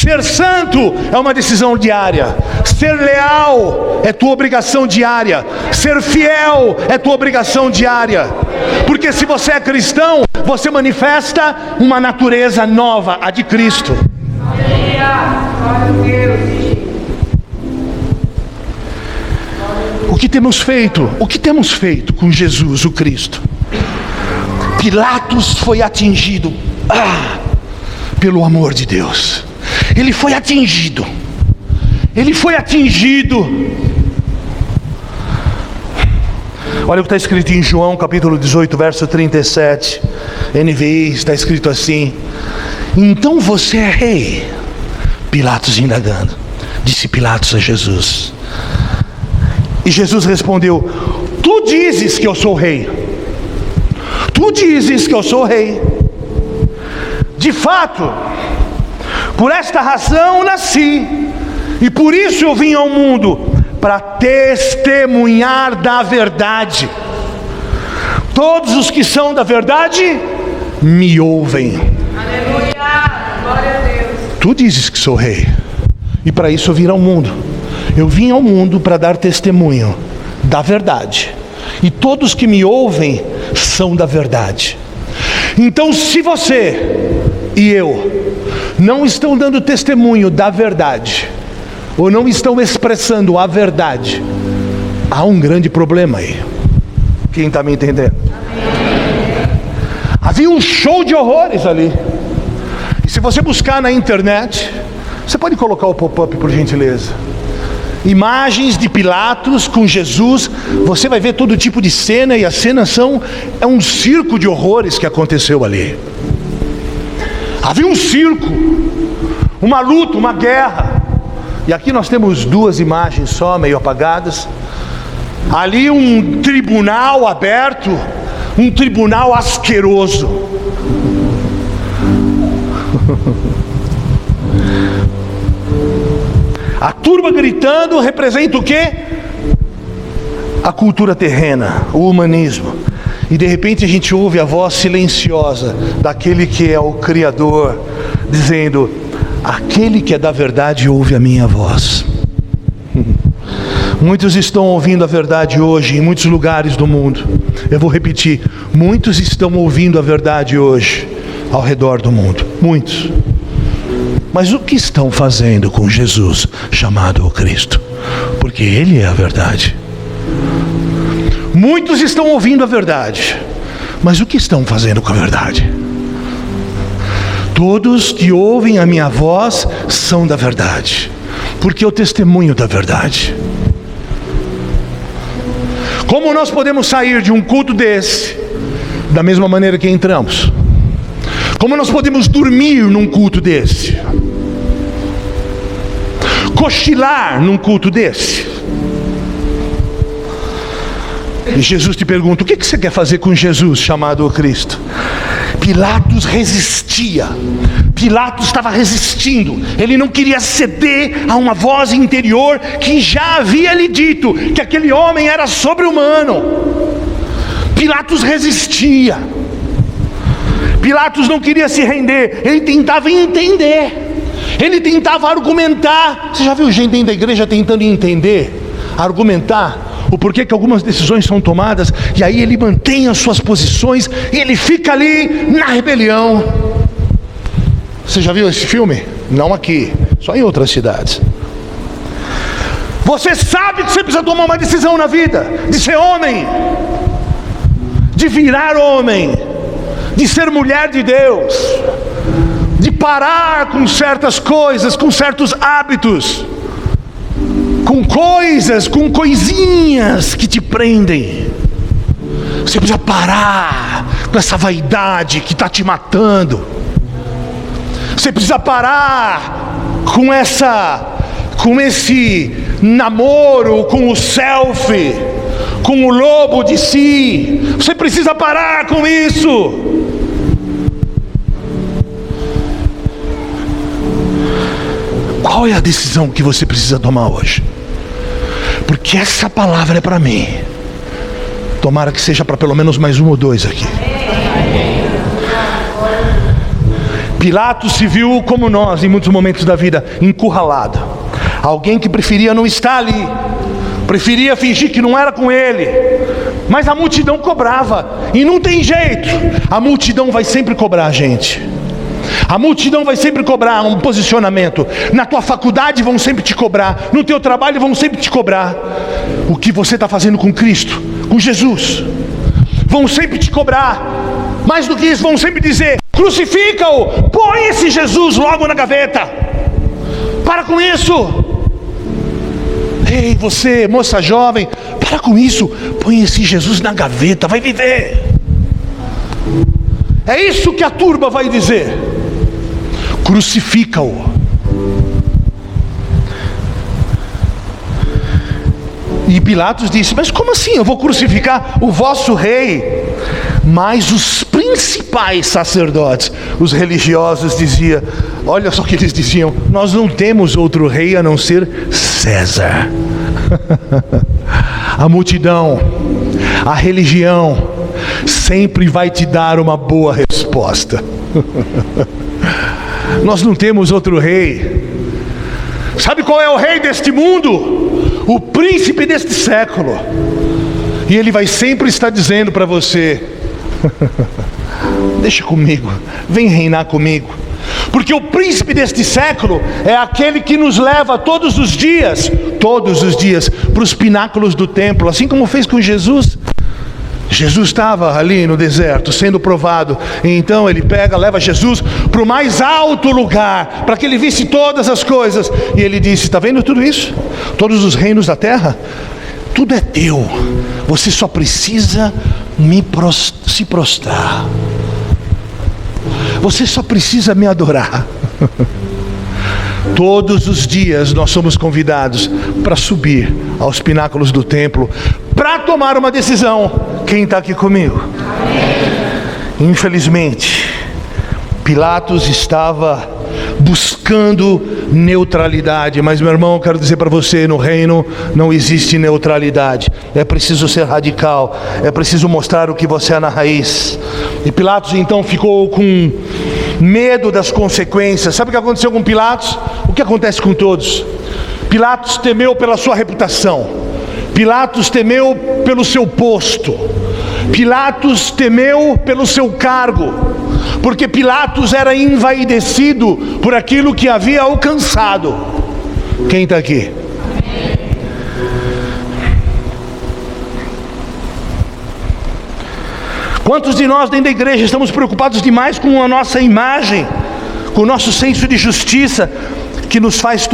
Ser santo é uma decisão diária. Ser leal é tua obrigação diária. Ser fiel é tua obrigação diária. Porque se você é cristão, você manifesta uma natureza nova, a de Cristo. O que temos feito? O que temos feito com Jesus, o Cristo? Pilatos foi atingido pelo amor de Deus. Ele foi atingido. Ele foi atingido. Olha o que está escrito em João capítulo 18, verso 37. NVI, está escrito assim: então você é rei? Pilatos indagando. Disse Pilatos a Jesus. E Jesus respondeu: tu dizes que eu sou rei. Tu dizes que eu sou rei. De fato, por esta razão nasci, e por isso eu vim ao mundo, para testemunhar da verdade. Todos os que são da verdade me ouvem. Aleluia, glória a Deus. Tu dizes que sou rei, e para isso eu vim ao mundo. Eu vim ao mundo para dar testemunho da verdade, e todos que me ouvem são da verdade. Então, se você e eu não estão dando testemunho da verdade, ou não estão expressando a verdade, há um grande problema aí. Quem está me entendendo? Havia um show de horrores ali. E se você buscar na internet, você pode colocar o pop-up, por gentileza, imagens de Pilatos com Jesus, você vai ver todo tipo de cena, e a cena é um circo de horrores que aconteceu ali. Havia um circo, uma luta, uma guerra. E aqui nós temos duas imagens só, meio apagadas. Ali um tribunal aberto, um tribunal asqueroso. A turma gritando representa o quê? A cultura terrena, o humanismo. E de repente a gente ouve a voz silenciosa daquele que é o Criador, dizendo: aquele que é da verdade ouve a minha voz. Muitos estão ouvindo a verdade hoje em muitos lugares do mundo. Eu vou repetir: muitos estão ouvindo a verdade hoje ao redor do mundo. Muitos. Mas o que estão fazendo com Jesus, chamado o Cristo? Porque Ele é a verdade. Muitos estão ouvindo a verdade, mas o que estão fazendo com a verdade? Todos que ouvem a minha voz são da verdade, porque eu testemunho da verdade. Como nós podemos sair de um culto desse da mesma maneira que entramos? Como nós podemos dormir num culto desse? Cochilar num culto desse? E Jesus te pergunta: o que você quer fazer com Jesus, chamado o Cristo? Pilatos resistia. Pilatos estava resistindo. Ele não queria ceder a uma voz interior que já havia lhe dito que aquele homem era sobre-humano. Pilatos resistia. Pilatos não queria se render. Ele tentava entender. Ele tentava argumentar. Você já viu gente dentro da igreja tentando entender, argumentar o porquê que algumas decisões são tomadas, e aí ele mantém as suas posições e ele fica ali na rebelião. Você já viu esse filme? Não aqui, só em outras cidades. Você sabe que você precisa tomar uma decisão na vida, de ser homem, de virar homem, de ser mulher de Deus, de parar com certas coisas, com certos hábitos, com coisas, com coisinhas que te prendem. Você precisa parar com essa vaidade que está te matando. Você precisa parar com esse namoro, com o selfie, com o lobo de si. Você precisa parar com isso. Qual é a decisão que você precisa tomar hoje? Porque essa palavra é para mim. Tomara que seja para pelo menos mais um ou dois aqui. Pilatos se viu como nós, em muitos momentos da vida, encurralado. Alguém que preferia não estar ali, preferia fingir que não era com ele. Mas a multidão cobrava, e não tem jeito, a multidão vai sempre cobrar a gente. A multidão vai sempre cobrar um posicionamento. Na tua faculdade vão sempre te cobrar, no teu trabalho vão sempre te cobrar. O que você está fazendo com Cristo, com Jesus, vão sempre te cobrar. Mais do que isso, vão sempre dizer: crucifica-o, põe esse Jesus logo na gaveta. Para com isso. Ei, você, moça jovem, para com isso, põe esse Jesus na gaveta, vai viver. É isso que a turba vai dizer: crucifica-o. E Pilatos disse: mas como assim eu vou crucificar o vosso rei? Mas os principais sacerdotes, os religiosos, diziam, olha só o que eles diziam: nós não temos outro rei a não ser César. A multidão, a religião, sempre vai te dar uma boa resposta. Nós não temos outro rei. Sabe qual é o rei deste mundo? O príncipe deste século. E ele vai sempre estar dizendo para você: deixa comigo, vem reinar comigo. Porque o príncipe deste século é aquele que nos leva todos os dias, para os pináculos do templo, assim como fez com Jesus. Jesus estava ali no deserto sendo provado, e então ele leva Jesus para o mais alto lugar, para que ele visse todas as coisas, e ele disse: está vendo tudo isso? Todos os reinos da terra, tudo é teu, você só precisa se prostrar, você só precisa me adorar. Todos os dias nós somos convidados para subir aos pináculos do templo, para tomar uma decisão. Quem está aqui comigo? Amém. Infelizmente, Pilatos estava buscando neutralidade. Mas, meu irmão, eu quero dizer para você: no reino não existe neutralidade. É preciso ser radical, é preciso mostrar o que você é na raiz. E Pilatos então ficou com medo das consequências. Sabe o que aconteceu com Pilatos? O que acontece com todos? Pilatos temeu pela sua reputação. Pilatos temeu pelo seu posto. Pilatos temeu pelo seu cargo, porque Pilatos era envaidecido por aquilo que havia alcançado. Quem está aqui? Quantos de nós dentro da igreja estamos preocupados demais com a nossa imagem, com o nosso senso de justiça, que nos faz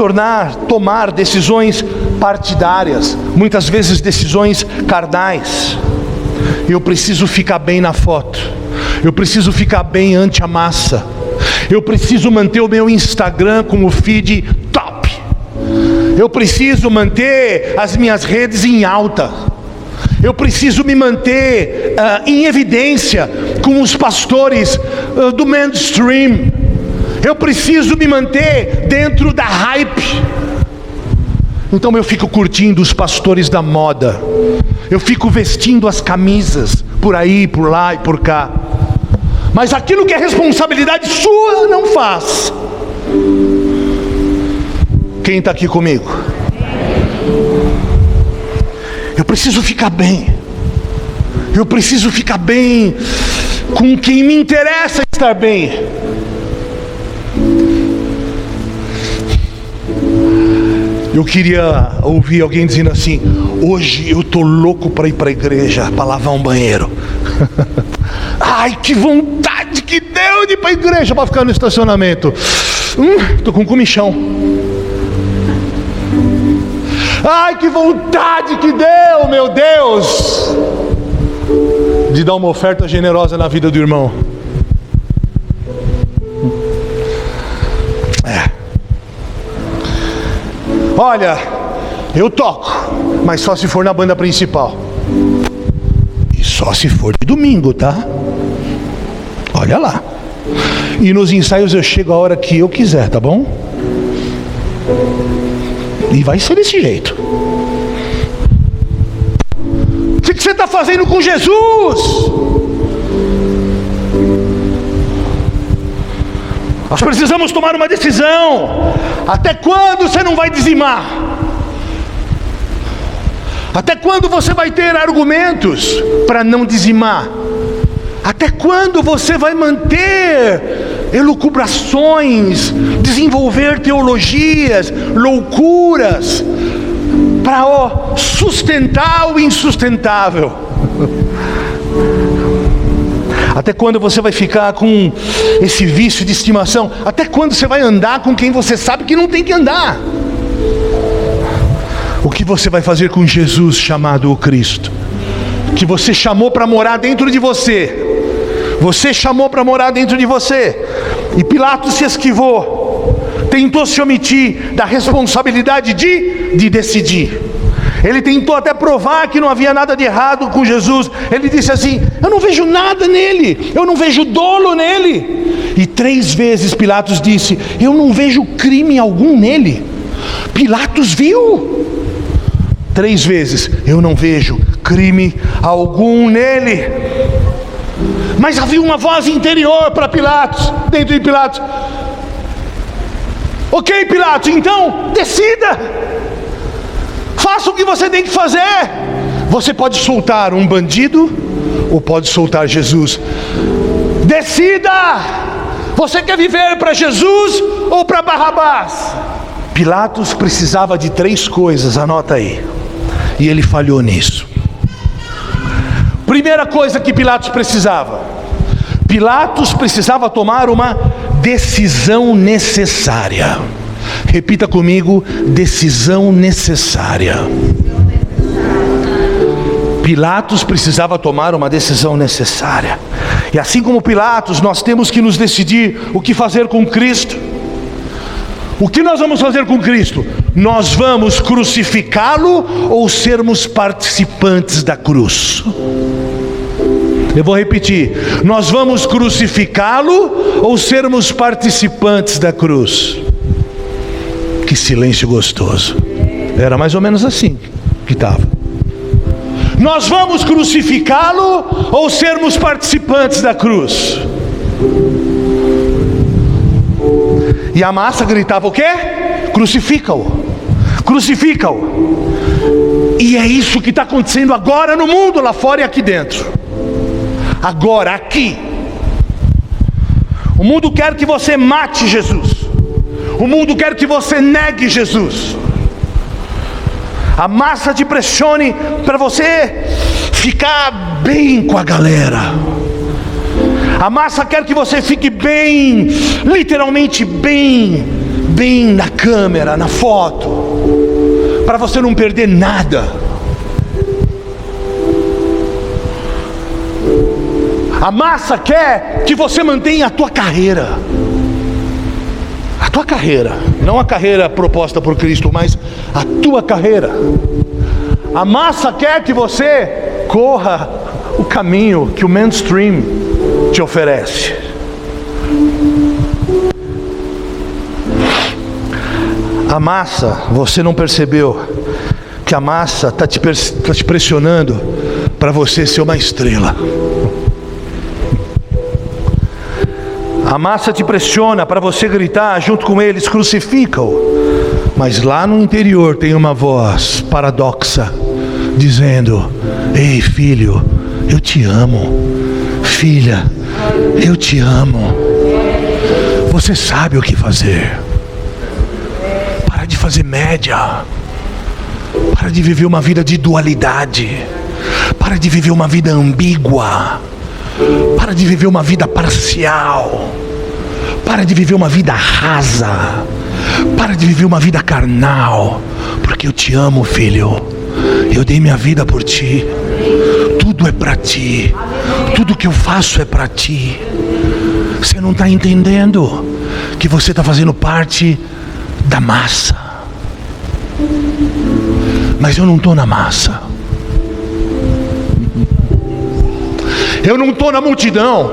tomar decisões partidárias, muitas vezes decisões carnais. Eu preciso ficar bem na foto, eu preciso ficar bem ante a massa, eu preciso manter o meu Instagram com o feed top, eu preciso manter as minhas redes em alta, eu preciso me manter em evidência com os pastores do mainstream, eu preciso me manter dentro da hype. Então eu fico curtindo os pastores da moda, eu fico vestindo as camisas por aí, por lá e por cá. Mas aquilo que é responsabilidade sua, não faz. Quem está aqui comigo? Eu preciso ficar bem. Eu preciso ficar bem com quem me interessa estar bem. Eu queria ouvir alguém dizendo assim: hoje eu estou louco para ir para a igreja, para lavar um banheiro. Ai, que vontade que deu de ir para a igreja para ficar no estacionamento. Estou com comichão. Ai, que vontade que deu, meu Deus, de dar uma oferta generosa na vida do irmão. Olha, eu toco, mas só se for na banda principal. E só se for de domingo, tá? Olha lá. E nos ensaios eu chego a hora que eu quiser, tá bom? E vai ser desse jeito. O que você está fazendo com Jesus? Nós precisamos tomar uma decisão. Até quando você não vai dizimar? Até quando você vai ter argumentos para não dizimar? Até quando você vai manter elucubrações, desenvolver teologias, loucuras, para sustentar o insustentável? Até quando você vai ficar com esse vício de estimação? Até quando você vai andar com quem você sabe que não tem que andar? O que você vai fazer com Jesus chamado o Cristo? Que você chamou para morar dentro de você. Você chamou para morar dentro de você. E Pilatos se esquivou. Tentou se omitir da responsabilidade de decidir. Ele tentou até provar que não havia nada de errado com Jesus. Ele disse assim: eu não vejo nada nele, eu não vejo dolo nele. E 3 vezes Pilatos disse: eu não vejo crime algum nele. Pilatos viu. 3 vezes: eu não vejo crime algum nele. Mas havia uma voz interior para Pilatos, dentro de Pilatos: ok, Pilatos, então decida, faça o que você tem que fazer. Você pode soltar um bandido ou pode soltar Jesus. Decida, você quer viver para Jesus ou para Barrabás? Pilatos precisava de 3 coisas, anota aí, e ele falhou nisso. Primeira coisa que Pilatos precisava tomar uma decisão necessária. Repita comigo: decisão necessária. Pilatos precisava tomar uma decisão necessária. E assim como Pilatos, nós temos que nos decidir o que fazer com Cristo. O que nós vamos fazer com Cristo? Nós vamos crucificá-lo ou sermos participantes da cruz? Eu vou repetir: nós vamos crucificá-lo ou sermos participantes da cruz? Que silêncio gostoso. Era mais ou menos assim que estava. Nós vamos crucificá-lo ou sermos participantes da cruz? E a massa gritava o quê? Crucifica-o, crucifica-o. E é isso que está acontecendo agora no mundo, lá fora e aqui dentro. Agora, aqui, o mundo quer que você mate Jesus. O mundo quer que você negue Jesus. A massa te pressione para você ficar bem com a galera. A massa quer que você fique bem, literalmente bem na câmera, na foto, para você não perder nada. A massa quer que você mantenha a tua carreira. A tua carreira, não a carreira proposta por Cristo, mas a tua carreira. A massa quer que você corra o caminho que o mainstream te oferece. A massa, você não percebeu que a massa está te pressionando para você ser uma estrela. A massa te pressiona para você gritar junto com eles: crucifica-o. Mas lá no interior tem uma voz paradoxa dizendo: ei, filho, eu te amo. Filha, eu te amo. Você sabe o que fazer. Para de fazer média. Para de viver uma vida de dualidade. Para de viver uma vida ambígua. Para de viver uma vida parcial. Para de viver uma vida rasa. Para de viver uma vida carnal. Porque eu te amo, filho. Eu dei minha vida por ti. Tudo é para ti. Tudo que eu faço é para ti. Você não está entendendo que você está fazendo parte da massa. Mas eu não estou na massa. Eu não estou na multidão.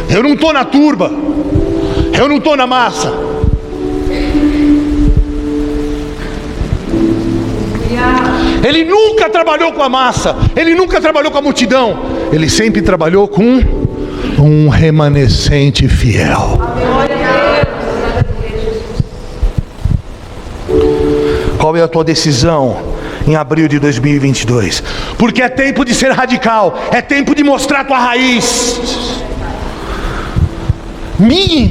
Eu não estou na turba. Eu não estou na massa. Ele nunca trabalhou com a massa. Ele nunca trabalhou com a multidão. Ele sempre trabalhou com um remanescente fiel. Qual é a tua decisão em abril de 2022? Porque é tempo de ser radical, é tempo de mostrar a tua raiz. Minha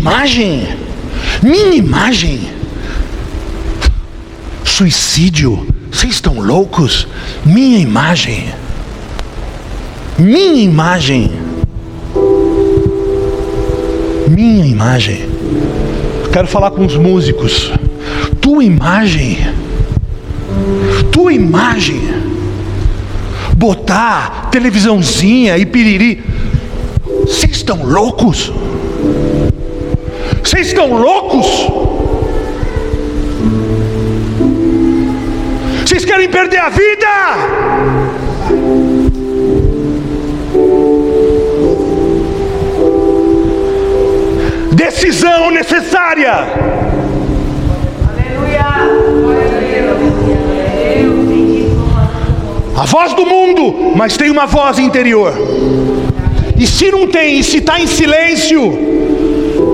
imagem, suicídio, vocês estão loucos? Minha imagem. Quero falar com os músicos. Tua imagem, botar televisãozinha e piriri. Vocês estão loucos? Vocês querem perder a vida? Decisão necessária. Aleluia. Glória a Deus. A voz do mundo, mas tem uma voz interior. E se não tem, e se está em silêncio,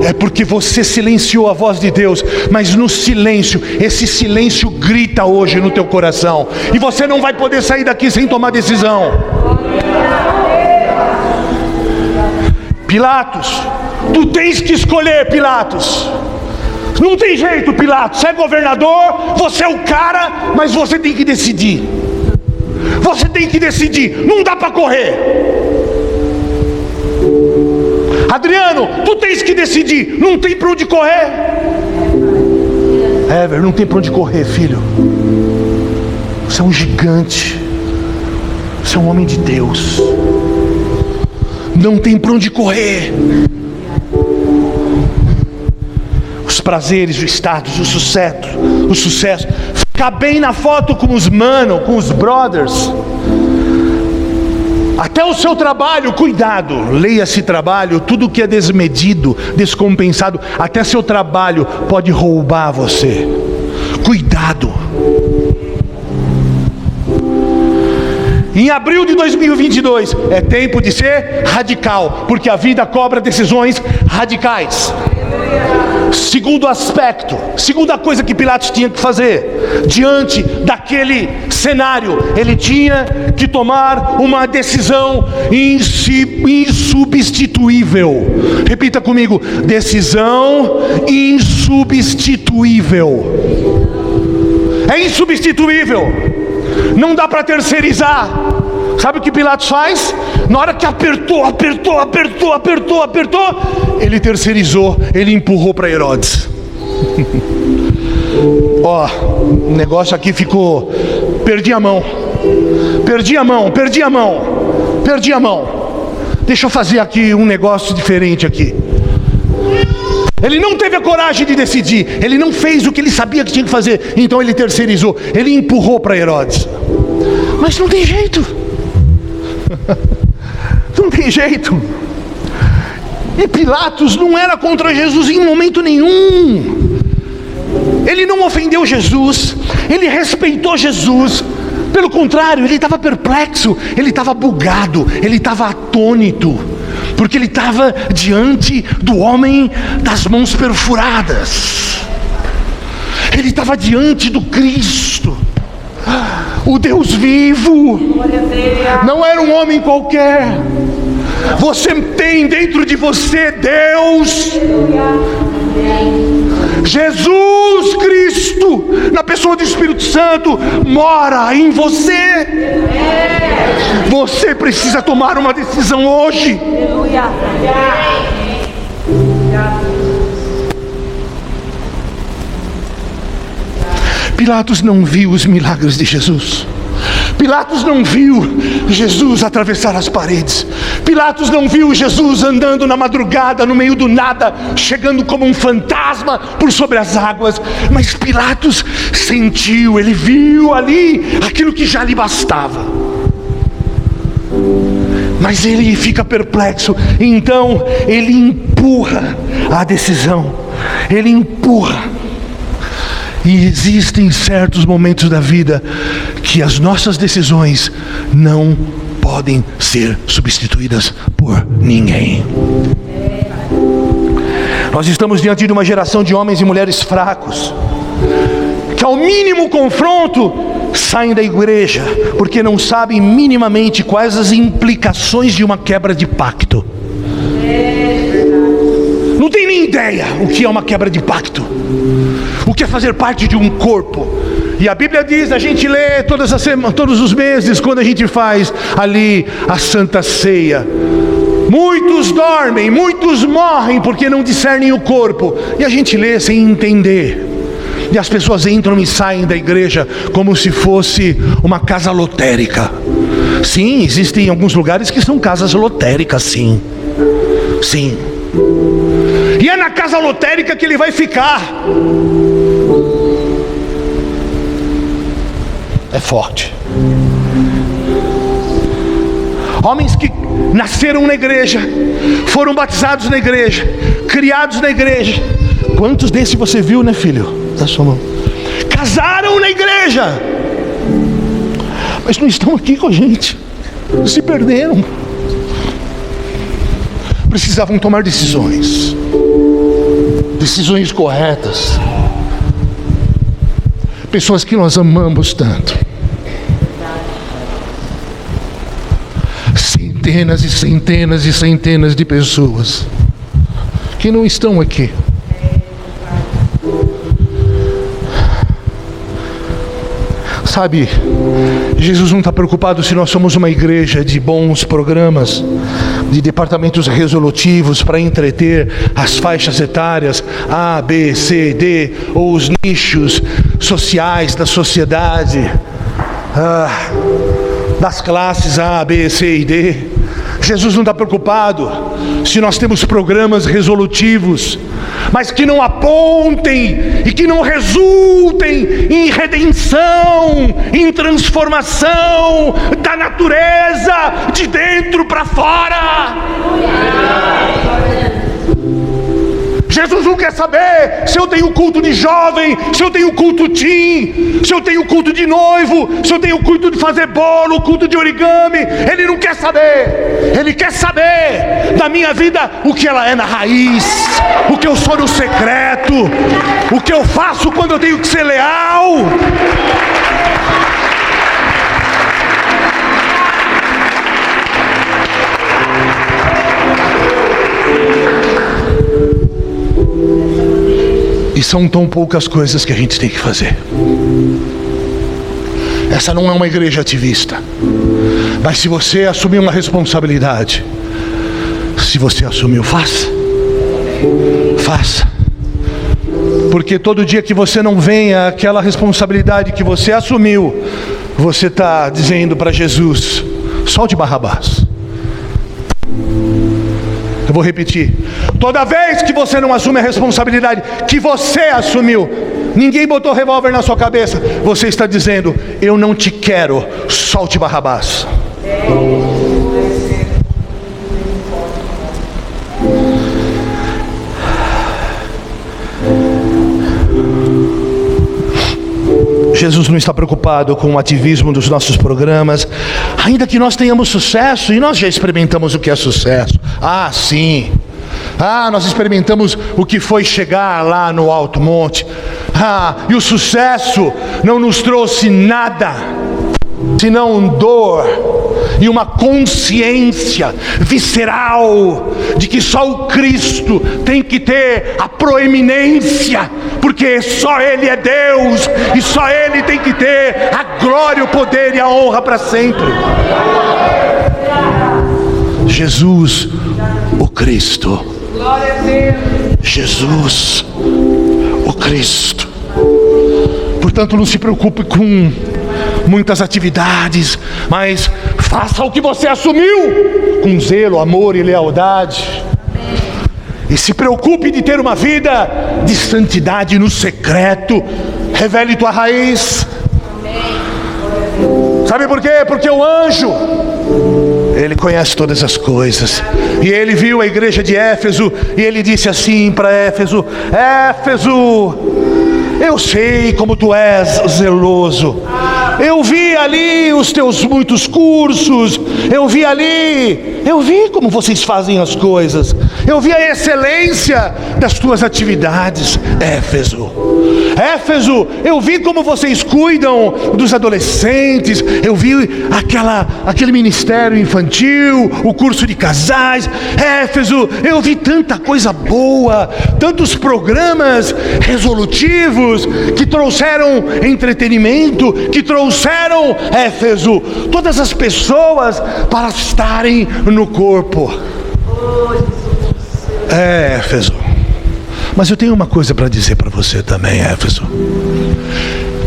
é porque você silenciou a voz de Deus. Mas no silêncio, esse silêncio grita hoje no teu coração, e você não vai poder sair daqui sem tomar decisão. Pilatos, tu tens que escolher, Pilatos. Não tem jeito, Pilatos. Você é governador, você é o cara, mas você tem que decidir. Não dá para correr. Adriano, tu tens que decidir. Não tem para onde correr. Ever, não tem para onde correr, filho. Você é um gigante. Você é um homem de Deus. Não tem para onde correr. Os prazeres, o status, o sucesso. Ficar bem na foto com os mano, com os brothers. Até o seu trabalho, cuidado. Leia-se trabalho, tudo que é desmedido, descompensado, até seu trabalho pode roubar você. Cuidado. Em abril de 2022 é tempo de ser radical, porque a vida cobra decisões radicais. Segundo aspecto, segunda coisa que Pilatos tinha que fazer diante daquele cenário, ele tinha que tomar uma decisão insubstituível. Repita comigo: decisão insubstituível. É insubstituível. Não dá para terceirizar. Sabe o que Pilatos faz? Na hora que apertou, ele terceirizou, ele empurrou para Herodes. Ó, o negócio aqui ficou. Perdi a mão. Deixa eu fazer aqui um negócio diferente aqui. Ele não teve a coragem de decidir. Ele não fez o que ele sabia que tinha que fazer. Então ele terceirizou. Ele empurrou para Herodes. Mas não tem jeito. Não tem jeito. E Pilatos não era contra Jesus em momento nenhum. Ele não ofendeu Jesus. Ele respeitou Jesus. Pelo contrário, ele estava perplexo. Ele estava bugado. Ele estava atônito. Porque ele estava diante do homem das mãos perfuradas. Ele estava diante do Cristo, o Deus vivo. Não era um homem qualquer. Você tem dentro de você Deus. Jesus Cristo, na pessoa do Espírito Santo, mora em você. Você precisa tomar uma decisão hoje. Pilatos não viu os milagres de Jesus. Pilatos não viu Jesus atravessar as paredes. Pilatos não viu Jesus andando na madrugada, no meio do nada, chegando como um fantasma por sobre as águas. Mas Pilatos sentiu, ele viu ali aquilo que já lhe bastava. Mas ele fica perplexo, então ele empurra a decisão. Ele empurra. E existem certos momentos da vida que as nossas decisões não podem ser substituídas por ninguém. Nós estamos diante de uma geração de homens e mulheres fracos, que ao mínimo confronto saem da igreja, porque não sabem minimamente quais as implicações de uma quebra de pacto. Não tem nem ideia o que é uma quebra de pacto, o que é fazer parte de um corpo. E a Bíblia diz, a gente lê todos os meses, quando a gente faz ali a Santa Ceia: muitos dormem, muitos morrem porque não discernem o corpo. E a gente lê sem entender. E as pessoas entram e saem da igreja como se fosse uma casa lotérica. Sim, existem alguns lugares que são casas lotéricas, sim. Sim. E é na casa lotérica que ele vai ficar. É forte. Homens que nasceram na igreja, foram batizados na igreja, criados na igreja. Quantos desses você viu, né, filho? Da sua mão. Casaram na igreja, mas não estão aqui com a gente. Se perderam. Precisavam tomar decisões corretas. Pessoas que nós amamos tanto. Centenas e centenas e centenas de pessoas que não estão aqui. Sabe, Jesus não está preocupado se nós somos uma igreja de bons programas, de departamentos resolutivos para entreter as faixas etárias A, B, C, D, ou os nichos sociais da sociedade, das classes A, B, C e D. Jesus não está preocupado se nós temos programas resolutivos, mas que não apontem e que não resultem em redenção, em transformação da natureza de dentro para fora. Jesus não quer saber se eu tenho culto de jovem, se eu tenho culto teen, se eu tenho culto de noivo, se eu tenho culto de fazer bolo, culto de origami. Ele não quer saber. Ele quer saber da minha vida o que ela é na raiz, o que eu sou no secreto, o que eu faço quando eu tenho que ser leal. E são tão poucas coisas que a gente tem que fazer. Essa não é uma igreja ativista. Mas se você assumir uma responsabilidade, se você assumiu, faça. Faça. Porque todo dia que você não venha aquela responsabilidade que você assumiu, você está dizendo para Jesus: solte Barrabás. Eu vou repetir. Toda vez que você não assume a responsabilidade que você assumiu, ninguém botou revólver na sua cabeça, você está dizendo: eu não te quero, solte Barrabás. Jesus não está preocupado com o ativismo dos nossos programas, ainda que nós tenhamos sucesso, e nós já experimentamos o que é sucesso. Ah, sim. Ah, nós experimentamos o que foi chegar lá no alto monte. Ah, e o sucesso não nos trouxe nada, senão dor e uma consciência visceral de que só o Cristo tem que ter a proeminência, porque só Ele é Deus e só Ele tem que ter a glória, o poder e a honra para sempre. Jesus, o Cristo. Jesus, o Cristo. Portanto, não se preocupe com muitas atividades, mas faça o que você assumiu com zelo, amor e lealdade. E se preocupe de ter uma vida de santidade no secreto. Revele tua raiz. Sabe por quê? Porque o anjo, ele conhece todas as coisas. E ele viu a igreja de Éfeso, e ele disse assim para Éfeso: Éfeso, eu sei como tu és zeloso. Eu vi ali os teus muitos cursos, eu vi como vocês fazem as coisas, eu vi a excelência das tuas atividades. Éfeso, eu vi como vocês cuidam dos adolescentes, eu vi aquele ministério infantil, o curso de casais. Éfeso, eu vi tanta coisa boa, tantos programas resolutivos que trouxeram entretenimento, que trouxeram, Éfeso, todas as pessoas para estarem no corpo. Éfeso, mas eu tenho uma coisa para dizer para você também, Éfeso.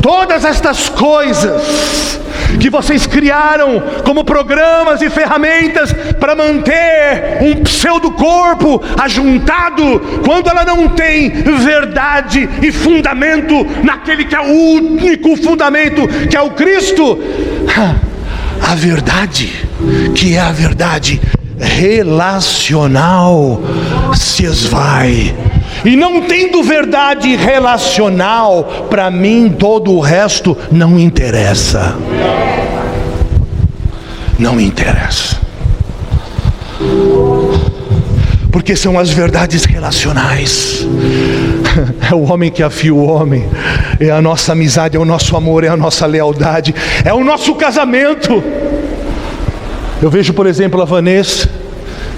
Todas estas coisas que vocês criaram como programas e ferramentas para manter um pseudo-corpo ajuntado, quando ela não tem verdade e fundamento naquele que é o único fundamento, que é o Cristo, a verdade, que é a verdade relacional, se esvai. E não tendo verdade relacional, para mim todo o resto não interessa. Não interessa. Porque são as verdades relacionais. É o homem que afia o homem, é a nossa amizade, é o nosso amor, é a nossa lealdade, é o nosso casamento. Eu vejo, por exemplo, a Vanessa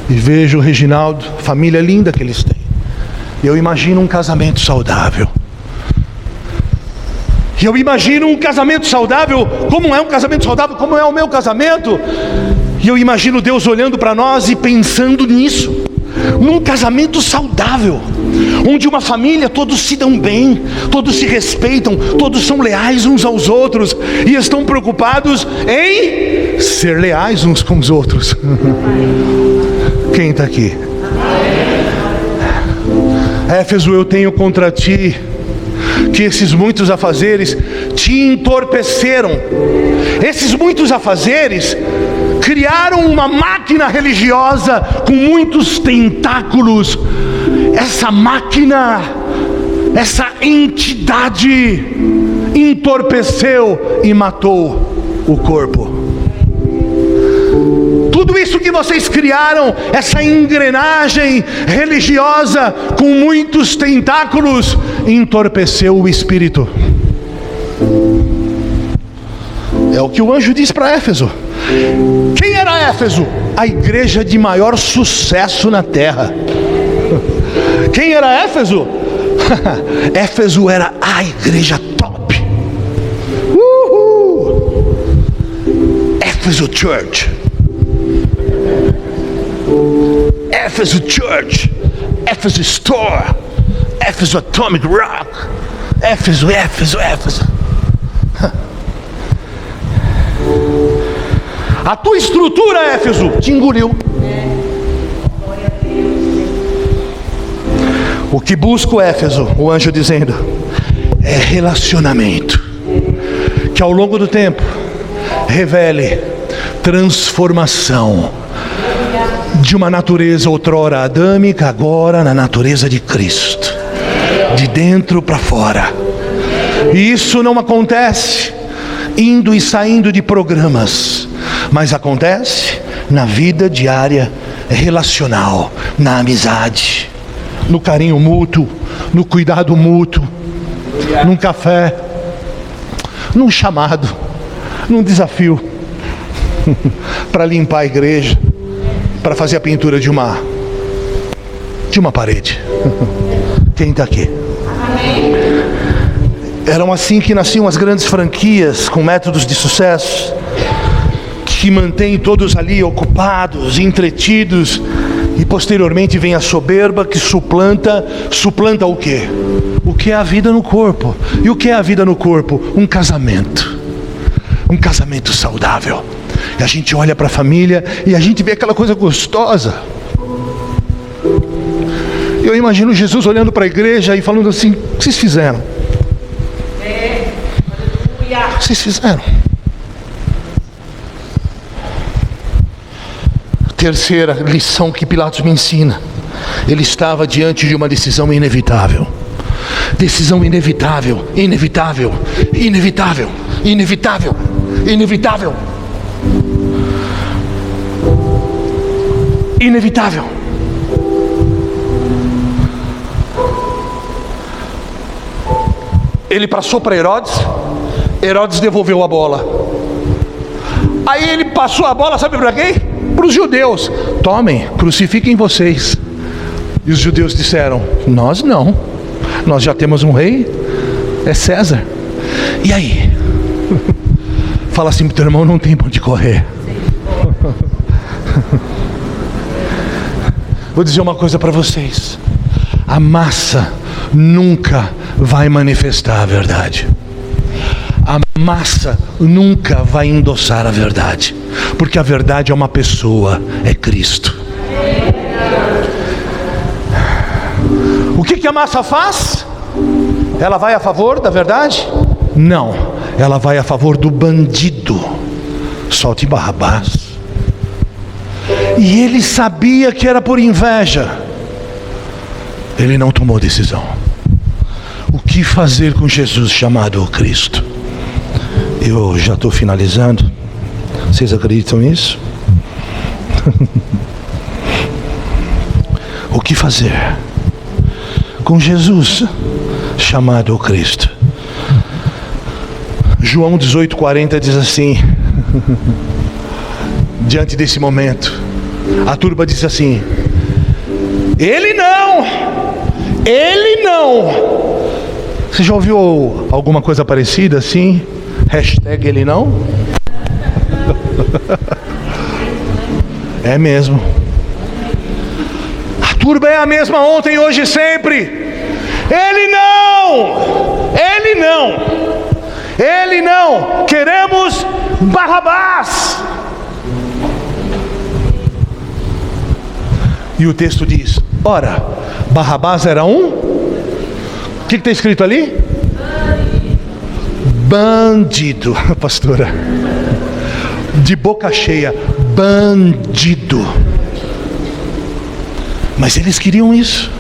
e vejo o Reginaldo, família linda que eles têm. Eu imagino um casamento saudável. E eu imagino um casamento saudável, como é um casamento saudável, como é o meu casamento. E eu imagino Deus olhando para nós e pensando nisso, num casamento saudável, onde uma família todos se dão bem, todos se respeitam, todos são leais uns aos outros e estão preocupados em ser leais uns com os outros. Quem está aqui? Éfeso, eu tenho contra ti que esses muitos afazeres te entorpeceram. Esses muitos afazeres criaram uma máquina religiosa com muitos tentáculos. Essa máquina, essa entidade entorpeceu e matou o corpo. Tudo isso que vocês criaram, essa engrenagem religiosa com muitos tentáculos, entorpeceu o espírito. É o que o anjo diz para Éfeso. Quem era Éfeso? A igreja de maior sucesso na terra. Quem era Éfeso? Éfeso era a igreja top. Éfeso Church. Éfeso Church, Éfeso Store, Éfeso Atomic Rock, Éfeso. A tua estrutura, Éfeso, te engoliu. O que busco, Éfeso, o anjo dizendo, é relacionamento, que ao longo do tempo revele transformação de uma natureza outrora adâmica, agora na natureza de Cristo, de dentro para fora. E isso não acontece indo e saindo de programas, mas acontece na vida diária relacional, na amizade, no carinho mútuo, no cuidado mútuo, num café, num chamado, num desafio para limpar a igreja, para fazer a pintura de uma parede. Quem está aqui? Eram assim que nasciam as grandes franquias com métodos de sucesso, que mantêm todos ali ocupados, entretidos, e posteriormente vem a soberba que suplanta o quê? O que é a vida no corpo? E o que é a vida no corpo? Um casamento saudável. E a gente olha para a família e a gente vê aquela coisa gostosa. Eu imagino Jesus olhando para a igreja e falando assim: o que vocês fizeram? O que vocês fizeram? Terceira lição que Pilatos me ensina: ele estava diante de uma decisão inevitável. Decisão inevitável. Inevitável, inevitável, inevitável. Ele passou para Herodes, Herodes devolveu a bola. Aí ele passou a bola, sabe para quem? Para os judeus. Tomem, crucifiquem vocês. E os judeus disseram: nós não, nós já temos um rei, é César. E aí? Fala assim pro teu irmão: não tem para onde correr. Vou dizer uma coisa para vocês: a massa nunca vai manifestar a verdade. A massa nunca vai endossar a verdade, porque a verdade é uma pessoa, é Cristo. O que a massa faz? Ela vai a favor da verdade? Não, ela vai a favor do bandido. Solte Barrabás. E ele sabia que era por inveja. Ele não tomou decisão. O que fazer com Jesus chamado Cristo? Eu já estou finalizando. Vocês acreditam nisso? O que fazer com Jesus chamado Cristo? João 18:40 diz assim, diante desse momento, a turba diz assim: ele não, ele não. Você já ouviu alguma coisa parecida assim? Hashtag ele não? É mesmo. A turba é a mesma ontem, hoje e sempre. Ele não, ele não, ele não. Queremos Barrabás. E o texto diz: ora, Barrabás era um... O que está escrito ali? Bandido, pastora. De boca cheia, bandido. Mas eles queriam isso.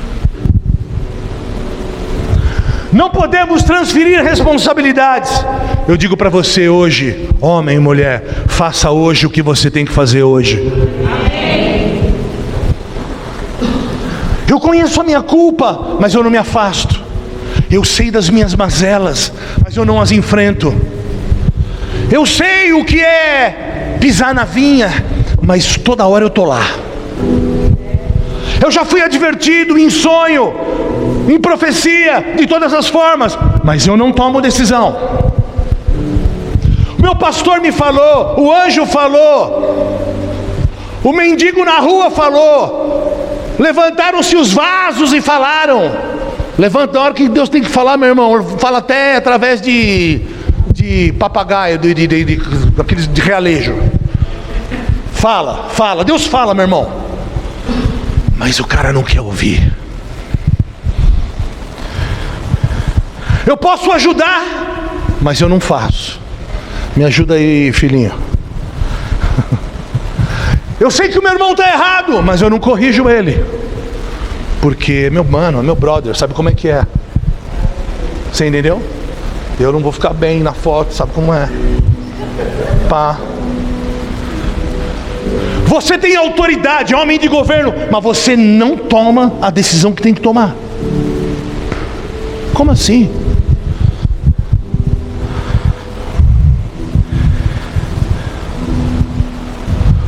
Não podemos transferir responsabilidades. Eu digo para você hoje, homem e mulher, faça hoje o que você tem que fazer hoje. Eu conheço a minha culpa, mas eu não me afasto. Eu sei das minhas mazelas, mas eu não as enfrento. Eu sei o que é pisar na vinha, mas toda hora eu estou lá. Eu já fui advertido em sonho, em profecia, de todas as formas, mas eu não tomo decisão. O meu pastor me falou, o anjo falou, o mendigo na rua falou, levantaram-se os vasos e falaram. Levanta, a hora que Deus tem que falar, meu irmão, fala até através de papagaio, daqueles de realejo. Fala, Deus fala, meu irmão. Mas o cara não quer ouvir. Eu posso ajudar, mas eu não faço. Me ajuda aí, filhinho. Eu sei que o meu irmão está errado, mas eu não corrijo ele. Porque meu mano, meu brother, sabe como é que é? Você entendeu? Eu não vou ficar bem na foto, sabe como é? Pá. Você tem autoridade, homem de governo, mas você não toma a decisão que tem que tomar. Como assim?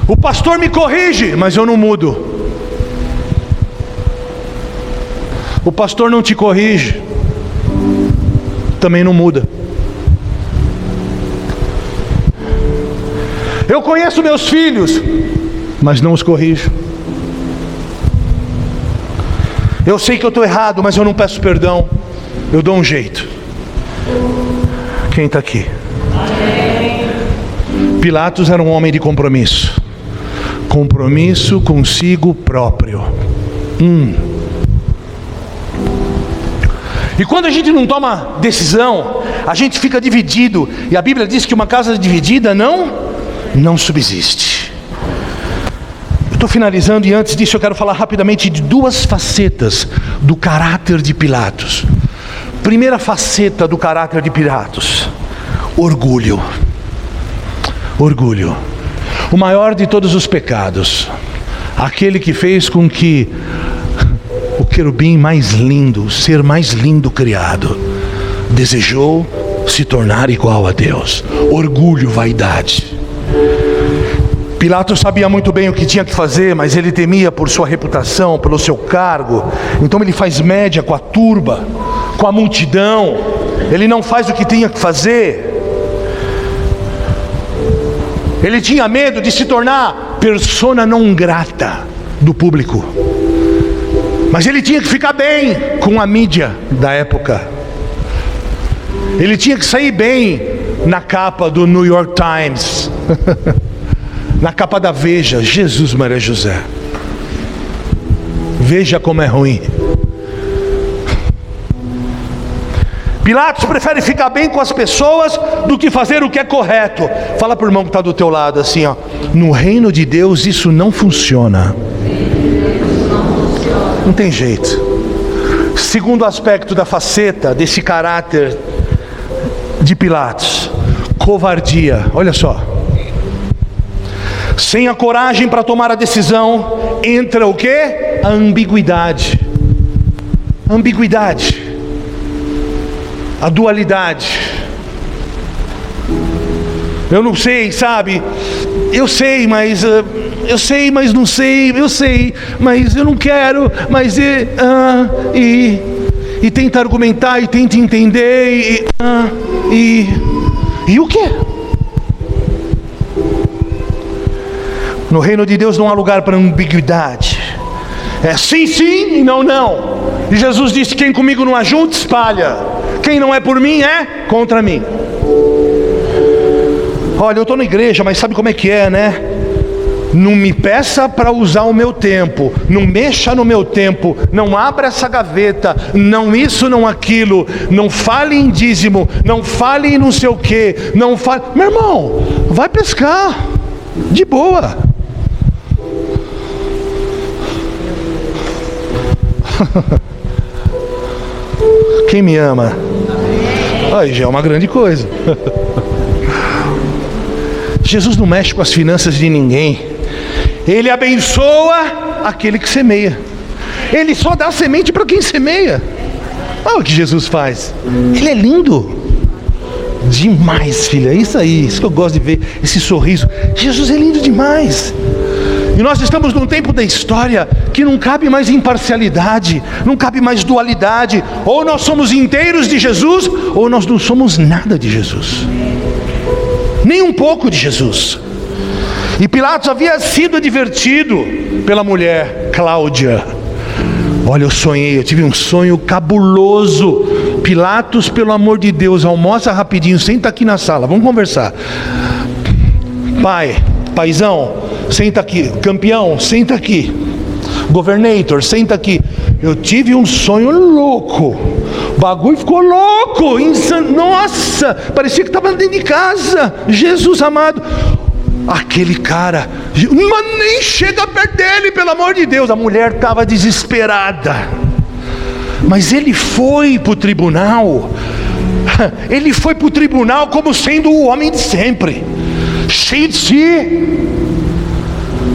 O pastor me corrige, mas eu não mudo. O pastor não te corrige, também não muda. Eu conheço meus filhos, mas não os corrijo. Eu sei que eu estou errado, mas eu não peço perdão. Eu dou um jeito. Quem está aqui? Pilatos era um homem de compromisso. Compromisso consigo próprio. E quando a gente não toma decisão, a gente fica dividido. E a Bíblia diz que uma casa dividida não subsiste. Eu estou finalizando e antes disso eu quero falar rapidamente de duas facetas do caráter de Pilatos. Primeira faceta do caráter de Pilatos: Orgulho. Orgulho. O maior de todos os pecados. Aquele que fez com que o querubim mais lindo, o ser mais lindo criado, desejou se tornar igual a Deus. Orgulho, vaidade. Pilatos sabia muito bem o que tinha que fazer, mas ele temia por sua reputação, pelo seu cargo. Então ele faz média com a turba, com a multidão. Ele não faz o que tinha que fazer. Ele tinha medo de se tornar persona non grata do público. Mas ele tinha que ficar bem com a mídia da época. Ele tinha que sair bem na capa do New York Times. Na capa da Veja. Jesus, Maria José. Veja como é ruim. Pilatos prefere ficar bem com as pessoas do que fazer o que é correto. Fala para o irmão que está do teu lado assim, ó. No reino de Deus isso não funciona. Não tem jeito. Segundo aspecto da faceta desse caráter de Pilatos: covardia. Olha só. Sem a coragem para tomar a decisão, entra o quê? A ambiguidade. A ambiguidade. A dualidade. Eu não sei, sabe? Eu sei, mas não sei. Eu sei, mas eu não quero. Mas e tenta argumentar e tenta entender e o quê? No reino de Deus não há lugar para ambiguidade. É sim, sim e não, não. E Jesus disse: quem comigo não ajunta, espalha. Quem não é por mim, é contra mim. Olha, eu estou na igreja, mas sabe como é que é, né? Não me peça para usar o meu tempo. Não mexa no meu tempo. Não abra essa gaveta. Não isso, não aquilo. Não fale em dízimo. Não fale em não sei o que. Não fale... Meu irmão, vai pescar. De boa. Quem me ama? Aí já é uma grande coisa. Jesus não mexe com as finanças de ninguém. Ele abençoa aquele que semeia. Ele só dá semente para quem semeia. Olha o que Jesus faz. Ele é lindo demais, filha. Isso aí, isso que eu gosto de ver, esse sorriso. Jesus é lindo demais. E nós estamos num tempo da história que não cabe mais imparcialidade, não cabe mais dualidade. Ou nós somos inteiros de Jesus, ou nós não somos nada de Jesus. Nem um pouco de Jesus. E Pilatos havia sido advertido pela mulher Cláudia. Olha, eu sonhei, eu tive um sonho cabuloso. Pilatos, pelo amor de Deus, almoça rapidinho, senta aqui na sala, vamos conversar. Paizão, senta aqui. Campeão, senta aqui. Governator, senta aqui. Eu tive um sonho louco. O bagulho ficou louco. Nossa, parecia que estava dentro de casa. Jesus amado. Aquele cara, mas nem chega perto dele, pelo amor de Deus. A mulher estava desesperada. Mas ele foi para o tribunal. Ele foi para o tribunal como sendo o homem de sempre, cheio de si,